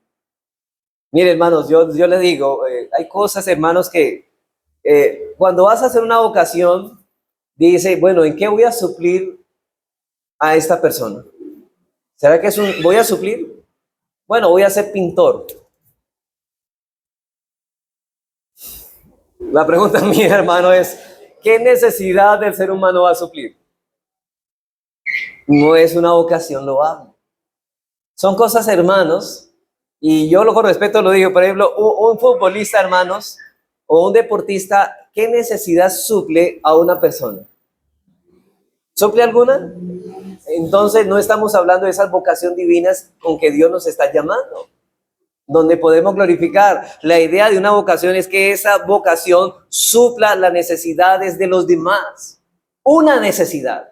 Mire, hermanos, yo les digo, hay cosas, hermanos, que cuando vas a hacer una vocación, dice, bueno, ¿en qué voy a suplir a esta persona? ¿Será que voy a suplir? Bueno, voy a ser pintor. La pregunta mía, hermano, es, ¿qué necesidad del ser humano va a suplir? No es una vocación loable. Son cosas, hermanos, y yo con respeto lo digo, por ejemplo, un futbolista, hermanos, o un deportista, ¿qué necesidad suple a una persona? ¿Suple alguna? Entonces no estamos hablando de esas vocaciones divinas con que Dios nos está llamando, donde podemos glorificar. La idea de una vocación es que esa vocación supla las necesidades de los demás. Una necesidad.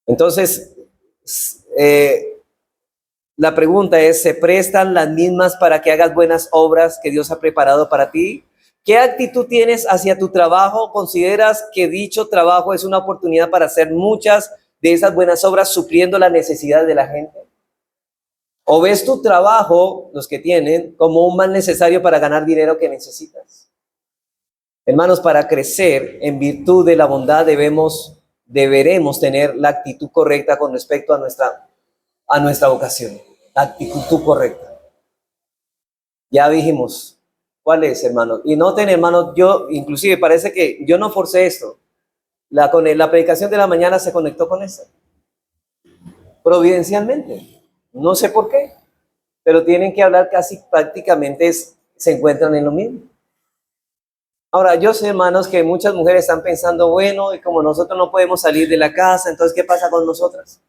Entonces, la pregunta es, ¿se prestan las mismas para que hagas buenas obras que Dios ha preparado para ti? ¿Qué actitud tienes hacia tu trabajo? ¿Consideras que dicho trabajo es una oportunidad para hacer muchas de esas buenas obras supliendo las necesidades de la gente? ¿O ves tu trabajo, los que tienen, como un mal necesario para ganar dinero que necesitas? Hermanos, para crecer en virtud de la bondad deberemos tener la actitud correcta con respecto a nuestra vocación. La actitud correcta. Ya dijimos, ¿cuál es, hermanos? Y noten, hermanos, yo inclusive parece que yo no forcé esto. La predicación de la mañana se conectó con esta. Providencialmente. No sé por qué, pero tienen que hablar casi prácticamente, se encuentran en lo mismo. Ahora, yo sé, hermanos, que muchas mujeres están pensando, bueno, y como nosotros no podemos salir de la casa, entonces, ¿qué pasa con nosotras?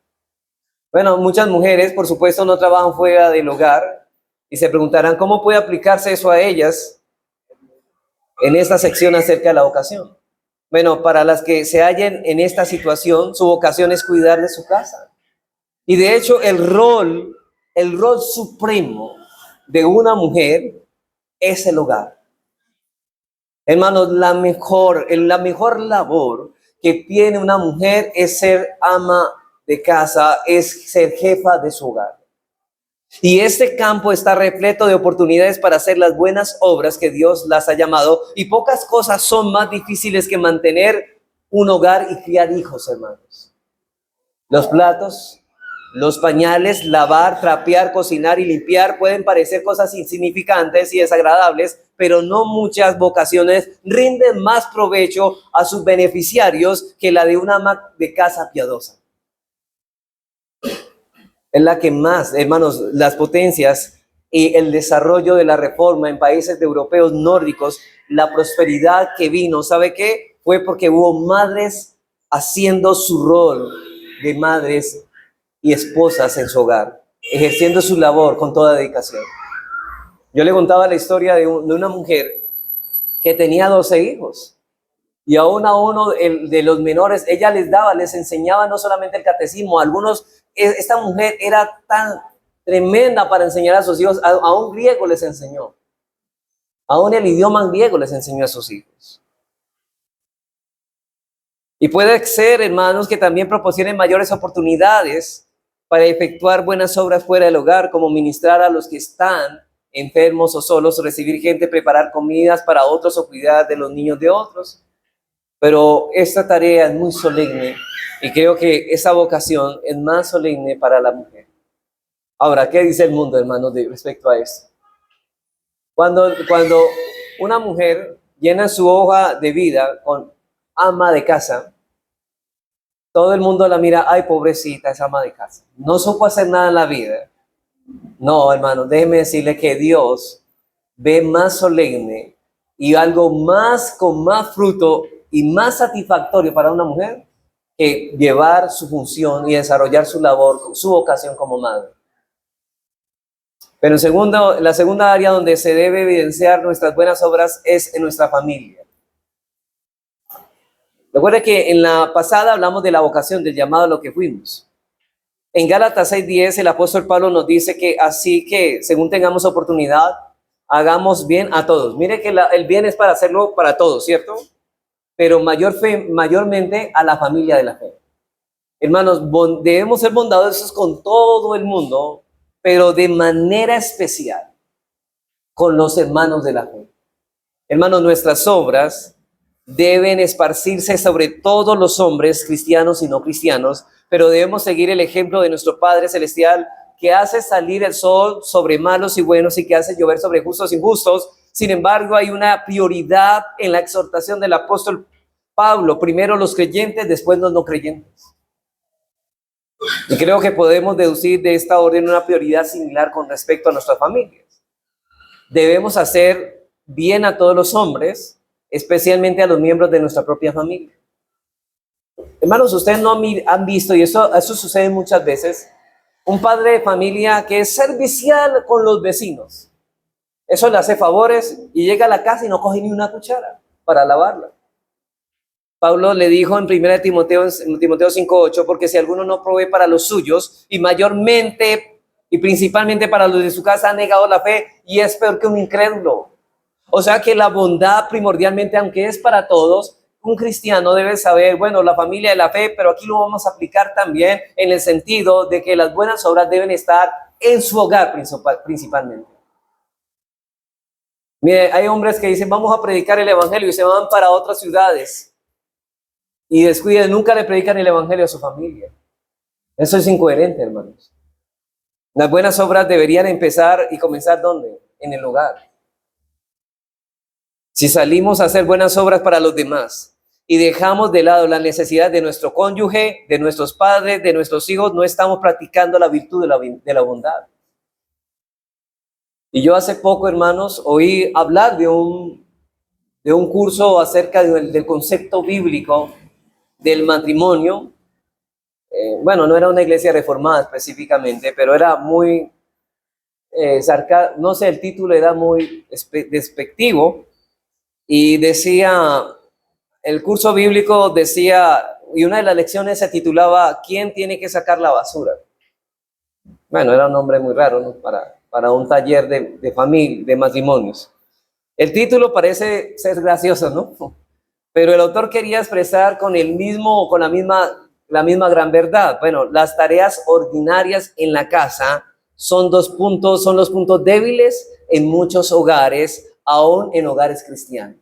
Bueno, muchas mujeres, por supuesto, no trabajan fuera del hogar y se preguntarán, ¿cómo puede aplicarse eso a ellas en esta sección acerca de la vocación? Bueno, para las que se hallen en esta situación, su vocación es cuidar de su casa. Y de hecho, el rol supremo de una mujer es el hogar. Hermanos, la mejor labor que tiene una mujer es ser ama de casa, es ser jefa de su hogar. Y este campo está repleto de oportunidades para hacer las buenas obras que Dios las ha llamado. Y pocas cosas son más difíciles que mantener un hogar y criar hijos, hermanos. Los platos, los pañales, lavar, trapear, cocinar y limpiar pueden parecer cosas insignificantes y desagradables, pero no muchas vocaciones rinden más provecho a sus beneficiarios que la de una ama de casa piadosa. Es la que más, hermanos, las potencias y el desarrollo de la reforma en países europeos nórdicos, la prosperidad que vino, ¿sabe qué? Fue porque hubo madres haciendo su rol de madres y esposas en su hogar, ejerciendo su labor con toda dedicación. Yo le contaba la historia de una mujer que tenía 12 hijos y aún a uno de los menores, ella les enseñaba no solamente el catecismo, algunos, esta mujer era tan tremenda para enseñar a sus hijos, a un griego les enseñó, aún el idioma griego les enseñó a sus hijos. Y puede ser, hermanos, que también proporcionen mayores oportunidades para efectuar buenas obras fuera del hogar, como ministrar a los que están enfermos o solos, o recibir gente, preparar comidas para otros o cuidar de los niños de otros. Pero esta tarea es muy solemne y creo que esa vocación es más solemne para la mujer. Ahora, ¿qué dice el mundo, hermanos, respecto a esto? Cuando una mujer llena su hoja de vida con ama de casa, todo el mundo la mira, ay, pobrecita, esa ama de casa. No supo hacer nada en la vida. No, hermano, déjeme decirle que Dios ve más solemne y algo más con más fruto y más satisfactorio para una mujer que llevar su función y desarrollar su labor, su vocación como madre. Pero la segunda área donde se debe evidenciar nuestras buenas obras es en nuestra familia. Recuerda que en la pasada hablamos de la vocación, del llamado a lo que fuimos. En Gálatas 6:10 el apóstol Pablo nos dice que así que según tengamos oportunidad, hagamos bien a todos. Mire que el bien es para hacerlo para todos, ¿cierto? Pero mayormente a la familia de la fe. Hermanos, debemos ser bondadosos con todo el mundo, pero de manera especial con los hermanos de la fe. Hermanos, nuestras obras deben esparcirse sobre todos los hombres, cristianos y no cristianos, pero debemos seguir el ejemplo de nuestro Padre Celestial, que hace salir el sol sobre malos y buenos y que hace llover sobre justos y injustos. Sin embargo, hay una prioridad en la exhortación del apóstol Pablo: primero los creyentes, después los no creyentes. Y creo que podemos deducir de esta orden una prioridad similar con respecto a nuestras familias. Debemos hacer bien a todos los hombres, especialmente a los miembros de nuestra propia familia. Hermanos, ustedes no han visto, y eso sucede muchas veces, un padre de familia que es servicial con los vecinos. Eso le hace favores y llega a la casa y no coge ni una cuchara para lavarla. Pablo le dijo en 1 Timoteo 5:8, porque si alguno no provee para los suyos, y mayormente y principalmente para los de su casa, ha negado la fe y es peor que un incrédulo. O sea que la bondad primordialmente, aunque es para todos, un cristiano debe saber, bueno, la familia de la fe, pero aquí lo vamos a aplicar también en el sentido de que las buenas obras deben estar en su hogar principalmente. Mire, hay hombres que dicen, vamos a predicar el evangelio y se van para otras ciudades y descuiden, nunca le predican el evangelio a su familia. Eso es incoherente, hermanos. Las buenas obras deberían empezar y comenzar ¿dónde? En el hogar. Si salimos a hacer buenas obras para los demás y dejamos de lado la necesidad de nuestro cónyuge, de nuestros padres, de nuestros hijos, no estamos practicando la virtud de la bondad. Y yo hace poco, hermanos, oí hablar de un curso acerca del concepto bíblico del matrimonio. Bueno, no era una iglesia reformada específicamente, pero era muy no sé, el título era muy despectivo y decía, el curso bíblico decía, y una de las lecciones se titulaba ¿Quién tiene que sacar la basura? Bueno, era un nombre muy raro, ¿no? Para un taller de familia, de matrimonios. El título parece ser gracioso, ¿no? Pero el autor quería expresar con la misma gran verdad. Bueno, las tareas ordinarias en la casa son los puntos débiles en muchos hogares, aún en hogares cristianos.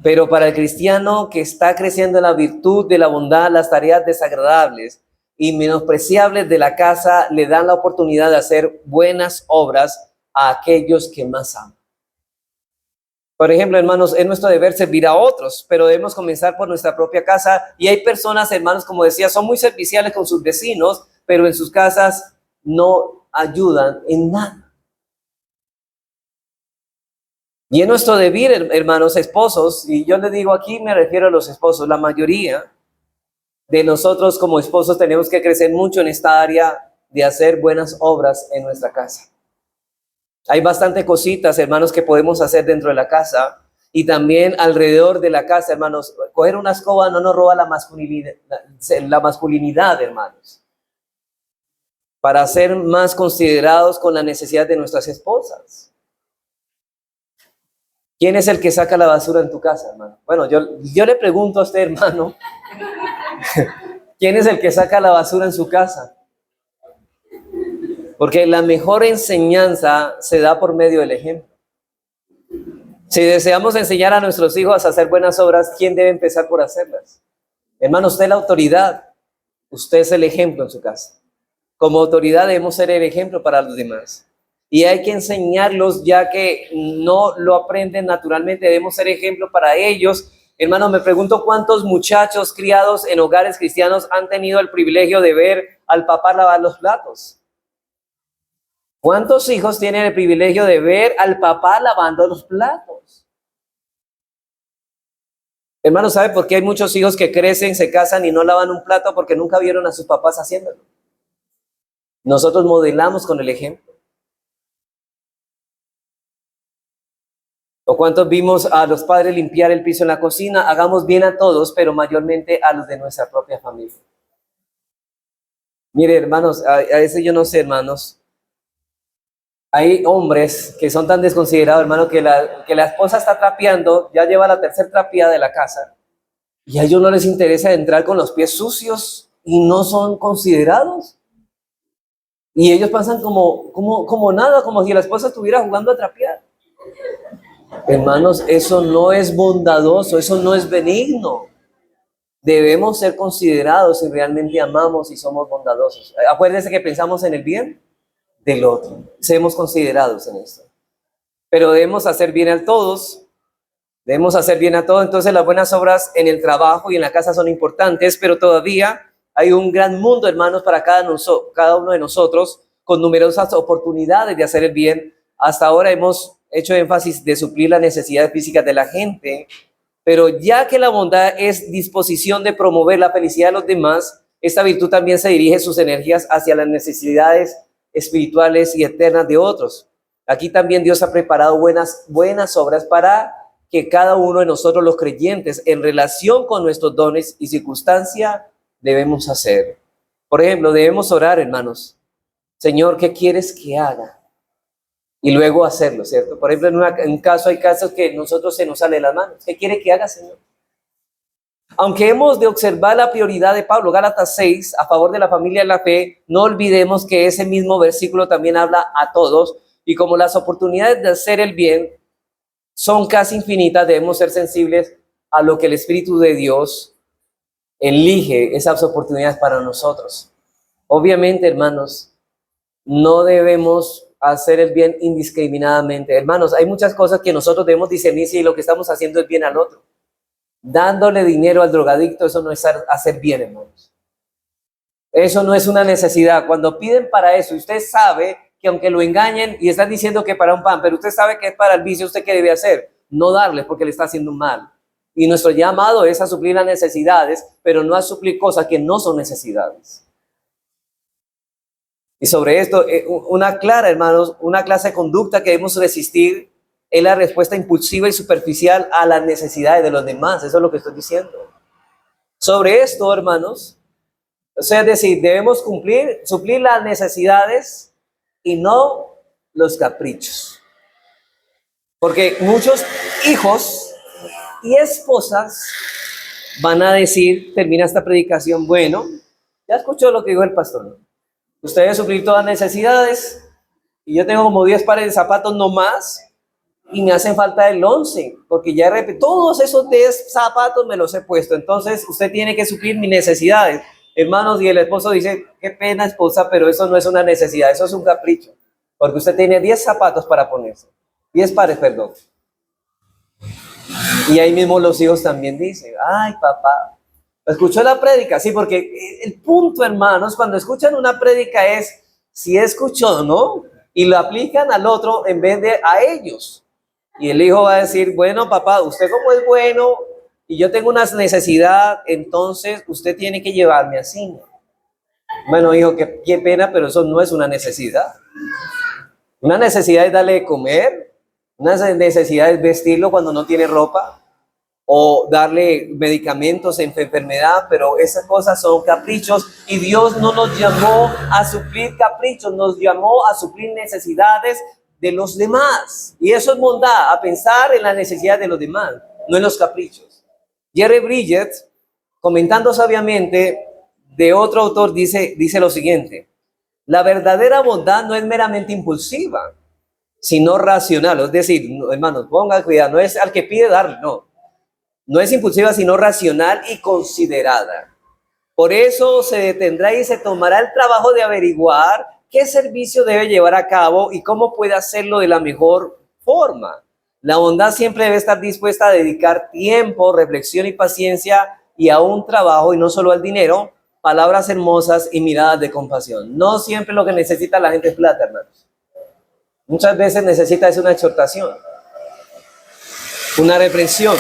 Pero para el cristiano que está creciendo en la virtud de la bondad, las tareas desagradables y menospreciables de la casa le dan la oportunidad de hacer buenas obras a aquellos que más aman. Por ejemplo, hermanos, es nuestro deber servir a otros, pero debemos comenzar por nuestra propia casa. Y hay personas, hermanos, como decía, son muy serviciales con sus vecinos, pero en sus casas no ayudan en nada. Y es nuestro deber, hermanos, esposos, y yo les digo aquí, me refiero a los esposos, la mayoría de nosotros como esposos tenemos que crecer mucho en esta área de hacer buenas obras en nuestra casa. Hay bastante cositas, hermanos, que podemos hacer dentro de la casa y también alrededor de la casa, hermanos. Coger una escoba no nos roba la masculinidad, hermanos, para ser más considerados con la necesidad de nuestras esposas. ¿Quién es el que saca la basura en tu casa, hermano? Bueno, yo le pregunto a usted, hermano, ¿quién es el que saca la basura en su casa? Porque la mejor enseñanza se da por medio del ejemplo. Si deseamos enseñar a nuestros hijos a hacer buenas obras, ¿quién debe empezar por hacerlas? Hermano, usted es la autoridad. Usted es el ejemplo en su casa. Como autoridad debemos ser el ejemplo para los demás. Y hay que enseñarlos, ya que no lo aprenden naturalmente. Debemos ser ejemplo para ellos. Hermano, me pregunto cuántos muchachos criados en hogares cristianos han tenido el privilegio de ver al papá lavar los platos. ¿Cuántos hijos tienen el privilegio de ver al papá lavando los platos? Hermanos, ¿sabe por qué hay muchos hijos que crecen, se casan y no lavan un plato? Porque nunca vieron a sus papás haciéndolo. Nosotros modelamos con el ejemplo. ¿O cuántos vimos a los padres limpiar el piso en la cocina? Hagamos bien a todos, pero mayormente a los de nuestra propia familia. Mire, hermanos, a veces yo no sé, hermanos. Hay hombres que son tan desconsiderados, hermano, que la esposa está trapeando, ya lleva la tercera trapeada de la casa, y a ellos no les interesa entrar con los pies sucios y no son considerados. Y ellos pasan como nada, como si la esposa estuviera jugando a trapear. Hermanos, eso no es bondadoso, eso no es benigno. Debemos ser considerados si realmente amamos y somos bondadosos. Acuérdense que pensamos en el bien del otro. Seamos considerados en esto. Pero debemos hacer bien a todos. Debemos hacer bien a todos. Entonces las buenas obras en el trabajo y en la casa son importantes, pero todavía hay un gran mundo, hermanos, para cada uno de nosotros, con numerosas oportunidades de hacer el bien. Hasta ahora hemos hecho énfasis de suplir las necesidades físicas de la gente, pero ya que la bondad es disposición de promover la felicidad de los demás, esta virtud también se dirige sus energías hacia las necesidades espirituales y eternas de otros. Aquí también Dios ha preparado buenas obras para que cada uno de nosotros, los creyentes, en relación con nuestros dones y circunstancias, debemos hacer. Por ejemplo, debemos orar, hermanos. Señor, ¿qué quieres que haga? Y luego hacerlo, ¿cierto? Por ejemplo, hay casos que nosotros se nos sale de las manos. ¿Qué quiere que haga, Señor? Aunque hemos de observar la prioridad de Pablo, Gálatas 6, a favor de la familia de la fe, no olvidemos que ese mismo versículo también habla a todos, y como las oportunidades de hacer el bien son casi infinitas, debemos ser sensibles a lo que el Espíritu de Dios elige esas oportunidades para nosotros. Obviamente, hermanos, no debemos hacer el bien indiscriminadamente. Hermanos, hay muchas cosas que nosotros debemos discernir si lo que estamos haciendo es bien al otro. Dándole dinero al drogadicto, eso no es hacer bien, hermanos. Eso no es una necesidad. Cuando piden para eso, usted sabe que aunque lo engañen y están diciendo que para un pan, pero usted sabe que es para el vicio, ¿usted qué debe hacer? No darle porque le está haciendo un mal. Y nuestro llamado es a suplir las necesidades, pero no a suplir cosas que no son necesidades. Y sobre esto, una clara, hermanos, una clase de conducta que debemos resistir es la respuesta impulsiva y superficial a las necesidades de los demás. Eso es lo que estoy diciendo. Sobre esto, hermanos, o sea, es decir, debemos suplir las necesidades y no los caprichos. Porque muchos hijos y esposas van a decir, termina esta predicación, bueno, ya escuchó lo que dijo el pastor, ¿no? Usted debe suplir todas las necesidades y yo tengo como 10 pares de zapatos no más y me hacen falta el 11 porque ya todos esos 10 zapatos me los he puesto, entonces usted tiene que suplir mis necesidades. Hermanos, y el esposo dice, qué pena, esposa, pero eso no es una necesidad, eso es un capricho, porque usted tiene 10 zapatos para ponerse, 10 pares, perdón. Y ahí mismo los hijos también dicen, ay, papá, ¿escuchó la prédica? Sí, porque el punto, hermanos, cuando escuchan una prédica es si escuchó, ¿no? Y lo aplican al otro en vez de a ellos. Y el hijo va a decir, bueno, papá, usted como es bueno y yo tengo una necesidad, entonces usted tiene que llevarme así. Bueno, hijo, qué pena, pero eso no es una necesidad. Una necesidad es darle de comer, una necesidad es vestirlo cuando no tiene ropa, o darle medicamentos en enfermedad, pero esas cosas son caprichos y Dios no nos llamó a suplir caprichos, nos llamó a suplir necesidades de los demás. Y eso es bondad, a pensar en las necesidades de los demás, no en los caprichos. Jerry Bridget, comentando sabiamente de otro autor, dice lo siguiente: la verdadera bondad no es meramente impulsiva, sino racional. Es decir, hermanos, pongan cuidado, no es al que pide darle, no. No es impulsiva, sino racional y considerada. Por eso se detendrá y se tomará el trabajo de averiguar qué servicio debe llevar a cabo y cómo puede hacerlo de la mejor forma. La bondad siempre debe estar dispuesta a dedicar tiempo, reflexión y paciencia y a un trabajo y no solo al dinero, palabras hermosas y miradas de compasión. No siempre lo que necesita la gente es plata, hermanos. Muchas veces necesita una exhortación, una reprensión.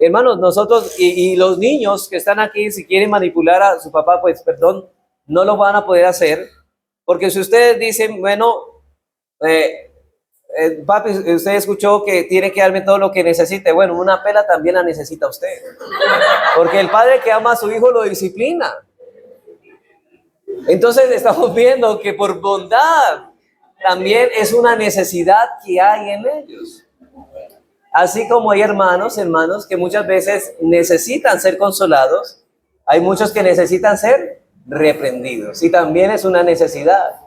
Hermanos, nosotros y los niños que están aquí, si quieren manipular a su papá, pues perdón, no lo van a poder hacer, porque si ustedes dicen, bueno, papi, usted escuchó que tiene que darme todo lo que necesite, bueno, una pela también la necesita usted, porque el padre que ama a su hijo lo disciplina. Entonces estamos viendo que por bondad también es una necesidad que hay en ellos. Así como hay hermanos que muchas veces necesitan ser consolados, hay muchos que necesitan ser reprendidos y también es una necesidad.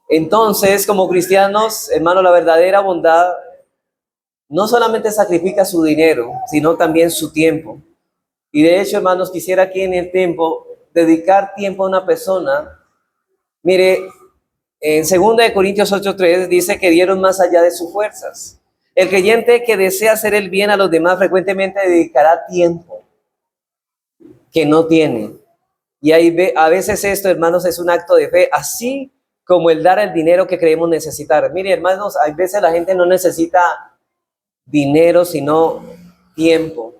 Entonces, como cristianos, hermano, la verdadera bondad no solamente sacrifica su dinero, sino también su tiempo. Y de hecho, hermanos, quisiera aquí en el tiempo dedicar tiempo a una persona. Mire, en 2 Corintios 8:3 dice que dieron más allá de sus fuerzas. El creyente que desea hacer el bien a los demás frecuentemente dedicará tiempo que no tiene. Y a veces esto, hermanos, es un acto de fe, así como el dar el dinero que creemos necesitar. Mire, hermanos, a veces la gente no necesita dinero, sino tiempo.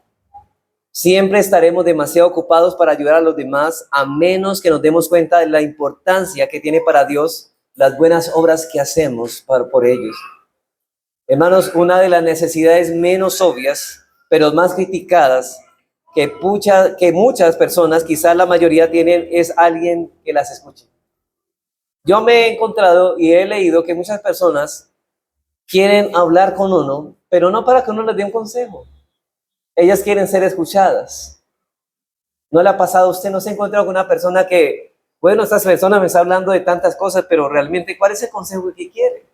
Siempre estaremos demasiado ocupados para ayudar a los demás, a menos que nos demos cuenta de la importancia que tiene para Dios las buenas obras que hacemos por ellos. Hermanos, una de las necesidades menos obvias, pero más criticadas, que muchas personas, quizás la mayoría tienen, es alguien que las escuche. Yo me he encontrado y he leído que muchas personas quieren hablar con uno, pero no para que uno les dé un consejo. Ellas quieren ser escuchadas. ¿No le ha pasado a usted? ¿No se ha encontrado con una persona que, bueno, esta persona me está hablando de tantas cosas, pero realmente, ¿cuál es el consejo que quiere?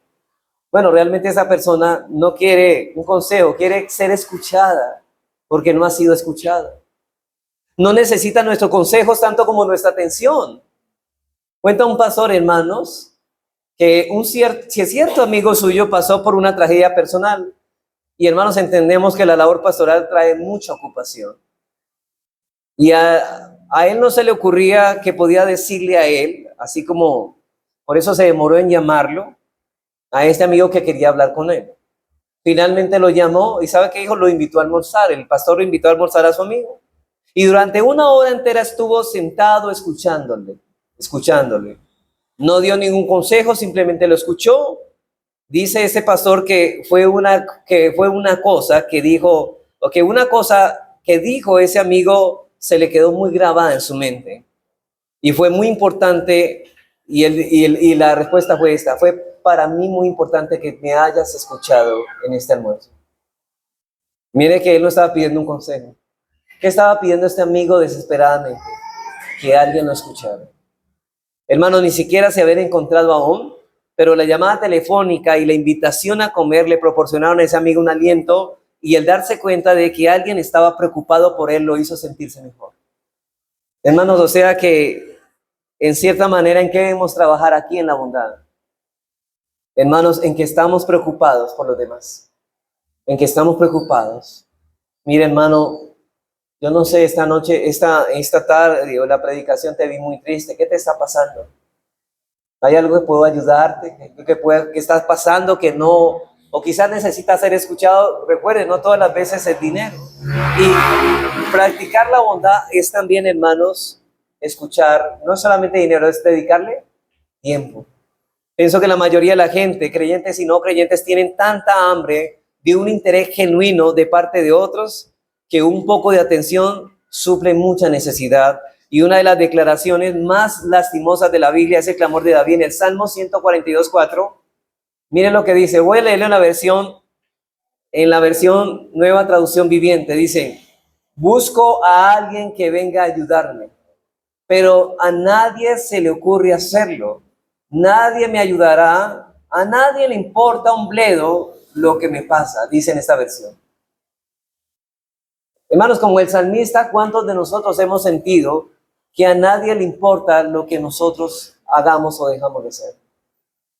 Bueno, realmente esa persona no quiere un consejo, quiere ser escuchada, porque no ha sido escuchada. No necesita nuestros consejos tanto como nuestra atención. Cuenta un pastor, hermanos, que si cierto amigo suyo pasó por una tragedia personal, y hermanos, entendemos que la labor pastoral trae mucha ocupación. Y a él no se le ocurría que podía decirle a él, así como, por eso se demoró en llamarlo, a este amigo que quería hablar con él. Finalmente lo llamó y ¿sabe qué dijo? Lo invitó a almorzar. El pastor lo invitó a almorzar a su amigo. Y durante 1 hora entera estuvo sentado escuchándole. No dio ningún consejo, simplemente lo escuchó. Dice ese pastor que fue una cosa que dijo, o que una cosa que dijo ese amigo se le quedó muy grabada en su mente. Y fue muy importante, y la respuesta fue esta: fue para mí muy importante que me hayas escuchado en este almuerzo. Mire que él no estaba pidiendo un consejo. ¿Qué estaba pidiendo este amigo desesperadamente? Que alguien lo escuchara. Hermano, ni siquiera se habían encontrado aún, pero la llamada telefónica y la invitación a comer le proporcionaron a ese amigo un aliento, y el darse cuenta de que alguien estaba preocupado por él lo hizo sentirse mejor. Hermanos, o sea que en cierta manera, ¿en qué debemos trabajar aquí en la bondad? Hermanos, en que estamos preocupados por los demás. En que estamos preocupados. Mira, hermano, yo no sé, esta noche, esta tarde, la predicación te vi muy triste. ¿Qué te está pasando? ¿Hay algo que puedo ayudarte? ¿Qué estás pasando que no? O quizás necesitas ser escuchado. Recuerden, no todas las veces es dinero. Y practicar la bondad es también, hermanos, escuchar, no solamente dinero, es dedicarle tiempo. Pienso que la mayoría de la gente, creyentes y no creyentes, tienen tanta hambre de un interés genuino de parte de otros, que un poco de atención suple mucha necesidad. Y una de las declaraciones más lastimosas de la Biblia es el clamor de David en el Salmo 142:4. Miren lo que dice. Voy a leerle en la versión Nueva Traducción Viviente. Dice: busco a alguien que venga a ayudarme, pero a nadie se le ocurre hacerlo. Nadie me ayudará, a nadie le importa un bledo lo que me pasa, dice en esta versión. Hermanos, como el salmista, ¿cuántos de nosotros hemos sentido que a nadie le importa lo que nosotros hagamos o dejamos de hacer?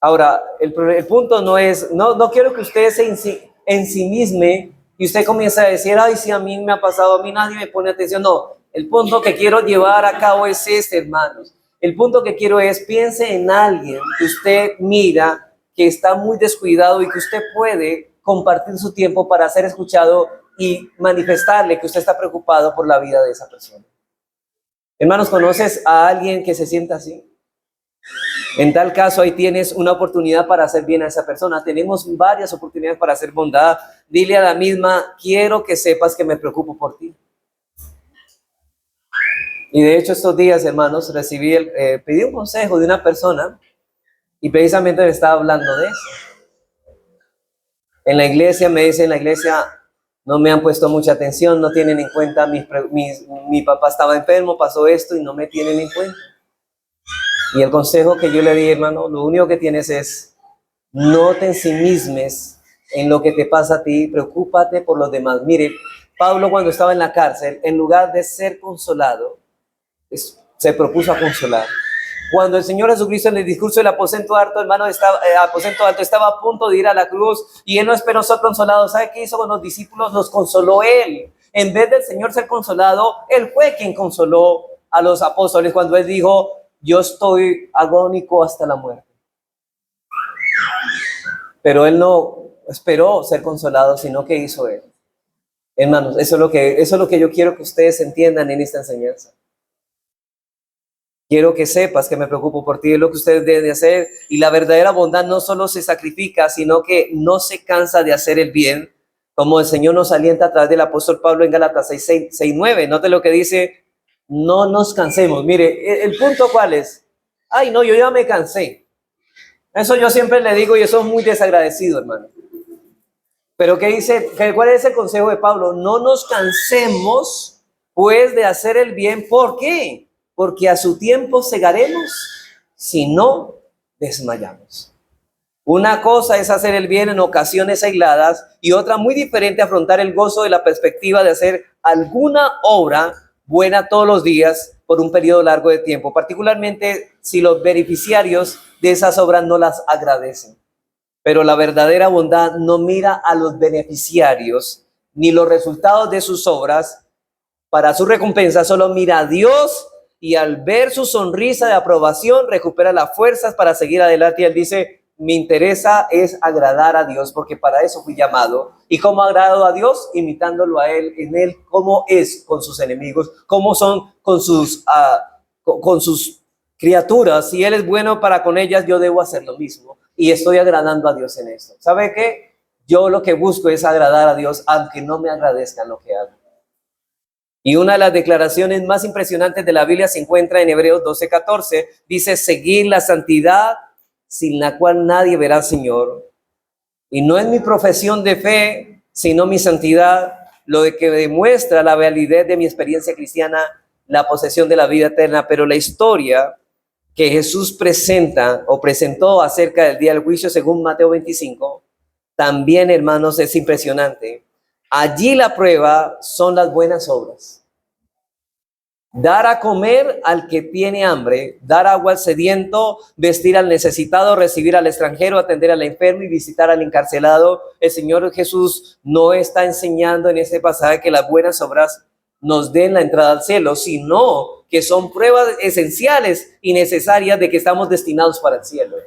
Ahora, el punto no es, no quiero que usted se ensimisme y usted comience a decir, ay, si a mí me ha pasado, a mí nadie me pone atención. No, el punto que quiero llevar a cabo es este, hermanos. El punto que quiero es, piense en alguien que usted mira que está muy descuidado y que usted puede compartir su tiempo para ser escuchado y manifestarle que usted está preocupado por la vida de esa persona. Hermanos, ¿conoces a alguien que se sienta así? En tal caso, ahí tienes una oportunidad para hacer bien a esa persona. Tenemos varias oportunidades para hacer bondad. Dile a la misma, quiero que sepas que me preocupo por ti. Y de hecho, estos días, hermanos, pedí un consejo de una persona y precisamente me estaba hablando de eso. En la iglesia, me dice, en la iglesia no me han puesto mucha atención, no tienen en cuenta, mi papá estaba enfermo, pasó esto y no me tienen en cuenta. Y el consejo que yo le di, hermano, lo único que tienes es, no te ensimismes en lo que te pasa a ti, preocúpate por los demás. Mire, Pablo cuando estaba en la cárcel, en lugar de ser consolado, se propuso a consolar. Cuando el Señor Jesucristo en el discurso del aposento alto, hermano, estaba a punto de ir a la cruz y Él no esperó ser consolado. ¿Sabe qué hizo con los discípulos? Los consoló Él. En vez del Señor ser consolado, Él fue quien consoló a los apóstoles cuando Él dijo, yo estoy agónico hasta la muerte. Pero Él no esperó ser consolado, sino que hizo Él. Hermanos, eso es lo que yo quiero que ustedes entiendan en esta enseñanza. Quiero que sepas que me preocupo por ti, es lo que ustedes deben de hacer. Y la verdadera bondad no solo se sacrifica, sino que no se cansa de hacer el bien, como el Señor nos alienta a través del apóstol Pablo en Gálatas 6:9. Note lo que dice, no nos cansemos. Mire, el punto ¿cuál es? Ay, no, yo ya me cansé. Eso yo siempre le digo y eso es muy desagradecido, hermano. Pero ¿qué dice? ¿Cuál es el consejo de Pablo? No nos cansemos, pues, de hacer el bien. ¿Por qué? Porque a su tiempo segaremos si no desmayamos. Una cosa es hacer el bien en ocasiones aisladas y otra muy diferente afrontar el gozo de la perspectiva de hacer alguna obra buena todos los días por un periodo largo de tiempo, particularmente si los beneficiarios de esas obras no las agradecen. Pero la verdadera bondad no mira a los beneficiarios ni los resultados de sus obras para su recompensa, solo mira a Dios y al ver su sonrisa de aprobación recupera las fuerzas para seguir adelante. Y él dice, me interesa es agradar a Dios porque para eso fui llamado. ¿Y cómo agrado a Dios? Imitándolo a Él, en Él, cómo es con sus enemigos, cómo son con sus criaturas. Si Él es bueno para con ellas, yo debo hacer lo mismo. Y estoy agradando a Dios en esto. ¿Sabe qué? Yo lo que busco es agradar a Dios, aunque no me agradezcan lo que hago. Y una de las declaraciones más impresionantes de la Biblia se encuentra en Hebreos 12:14. Dice, seguir la santidad sin la cual nadie verá al Señor. Y no es mi profesión de fe, sino mi santidad, lo de que demuestra la validez de mi experiencia cristiana, la posesión de la vida eterna. Pero la historia que Jesús presentó acerca del día del juicio, según Mateo 25, también, hermanos, es impresionante. Allí la prueba son las buenas obras. Dar a comer al que tiene hambre, dar agua al sediento, vestir al necesitado, recibir al extranjero, atender al enfermo y visitar al encarcelado. El Señor Jesús no está enseñando en este pasaje que las buenas obras nos den la entrada al cielo, sino que son pruebas esenciales y necesarias de que estamos destinados para el cielo.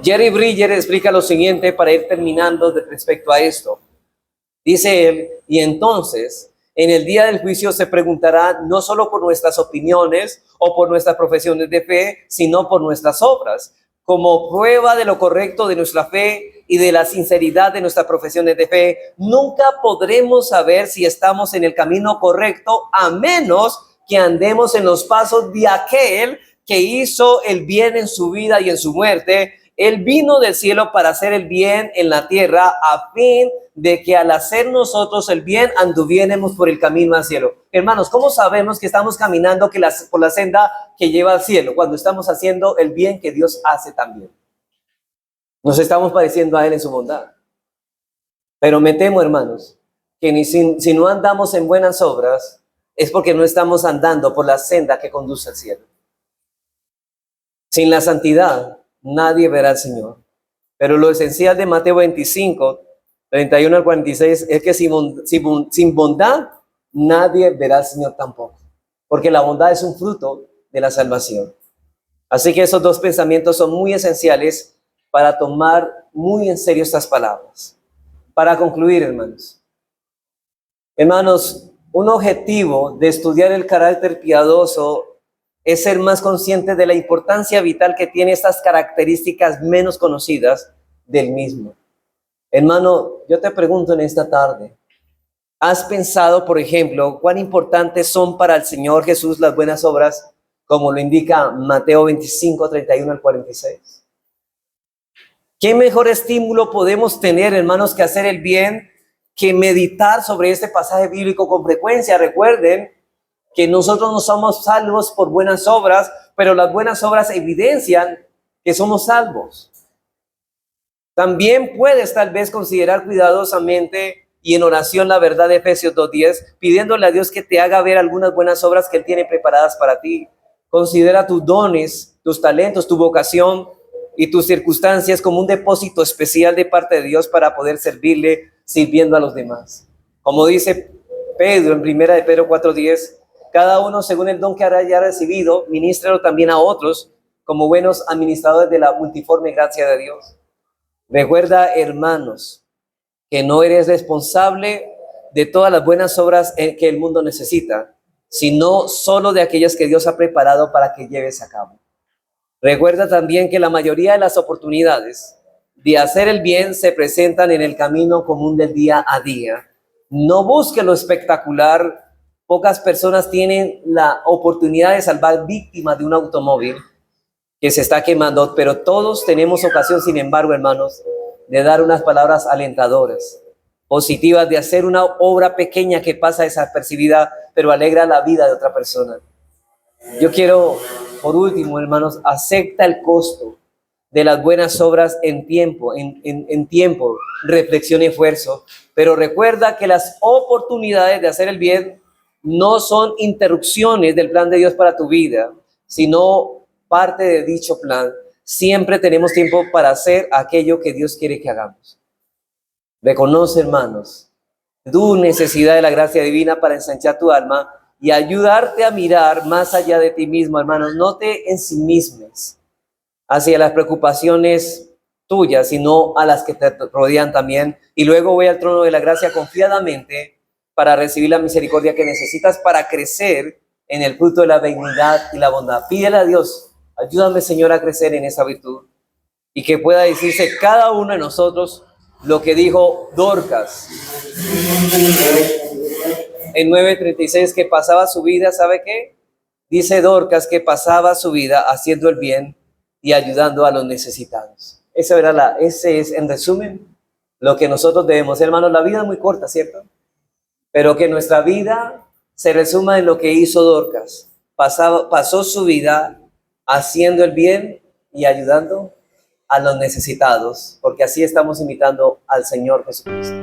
Jerry Bridger explica lo siguiente para ir terminando respecto a esto. Dice él, y entonces en el día del juicio se preguntará no solo por nuestras opiniones o por nuestras profesiones de fe, sino por nuestras obras, como prueba de lo correcto de nuestra fe y de la sinceridad de nuestras profesiones de fe. Nunca podremos saber si estamos en el camino correcto a menos que andemos en los pasos de aquel que hizo el bien en su vida y en su muerte. Él vino del cielo para hacer el bien en la tierra a fin de que al hacer nosotros el bien anduviéramos por el camino al cielo. Hermanos, ¿cómo sabemos que estamos caminando por la senda que lleva al cielo? Cuando estamos haciendo el bien que Dios hace también. Nos estamos pareciendo a Él en su bondad. Pero me temo, hermanos, que si no andamos en buenas obras, es porque no estamos andando por la senda que conduce al cielo. Sin la santidad, nadie verá al Señor. Pero lo esencial de Mateo 25, 31 al 46, es que sin bondad, nadie verá al Señor tampoco. Porque la bondad es un fruto de la salvación. Así que esos dos pensamientos son muy esenciales para tomar muy en serio estas palabras. Para concluir, hermanos, Hermanos, un objetivo de estudiar el carácter piadoso es ser más consciente de la importancia vital que tiene estas características menos conocidas del mismo. Hermano, yo te pregunto en esta tarde, ¿has pensado, por ejemplo, cuán importantes son para el Señor Jesús las buenas obras, como lo indica Mateo 25, 31 al 46? ¿Qué mejor estímulo podemos tener, hermanos, que hacer el bien, que meditar sobre este pasaje bíblico con frecuencia? Recuerden que nosotros no somos salvos por buenas obras, pero las buenas obras evidencian que somos salvos. También puedes tal vez considerar cuidadosamente y en oración la verdad de Efesios 2:10, pidiéndole a Dios que te haga ver algunas buenas obras que Él tiene preparadas para ti. Considera tus dones, tus talentos, tu vocación y tus circunstancias como un depósito especial de parte de Dios para poder servirle sirviendo a los demás. Como dice Pedro en 1 de Pedro 4:10, cada uno según el don que haya recibido, ministralo también a otros como buenos administradores de la multiforme gracia de Dios. Recuerda, hermanos, que no eres responsable de todas las buenas obras que el mundo necesita, sino solo de aquellas que Dios ha preparado para que lleves a cabo. Recuerda también que la mayoría de las oportunidades de hacer el bien se presentan en el camino común del día a día. No busques lo espectacular. Pocas personas tienen la oportunidad de salvar víctimas de un automóvil que se está quemando, pero todos tenemos ocasión, sin embargo, hermanos, de dar unas palabras alentadoras, positivas, de hacer una obra pequeña que pasa desapercibida, pero alegra la vida de otra persona. Yo quiero, por último, hermanos, acepta el costo de las buenas obras en tiempo, reflexión y esfuerzo, pero recuerda que las oportunidades de hacer el bien no son interrupciones del plan de Dios para tu vida, sino parte de dicho plan. Siempre tenemos tiempo para hacer aquello que Dios quiere que hagamos. Reconoce, hermanos, tu necesidad de la gracia divina para ensanchar tu alma y ayudarte a mirar más allá de ti mismo, hermanos. No te ensimismes hacia las preocupaciones tuyas, sino a las que te rodean también. Y luego voy al trono de la gracia confiadamente para recibir la misericordia que necesitas para crecer en el fruto de la benignidad y la bondad. Pídele a Dios, ayúdame, Señor, a crecer en esa virtud y que pueda decirse cada uno de nosotros lo que dijo Dorcas en 9:36, que pasaba su vida, ¿sabe qué? Dice Dorcas que pasaba su vida haciendo el bien y ayudando a los necesitados. Ese es, en resumen, lo que nosotros debemos. Hermanos, la vida es muy corta, ¿cierto? Pero que nuestra vida se resuma en lo que hizo Dorcas. Pasó su vida haciendo el bien y ayudando a los necesitados, porque así estamos imitando al Señor Jesucristo.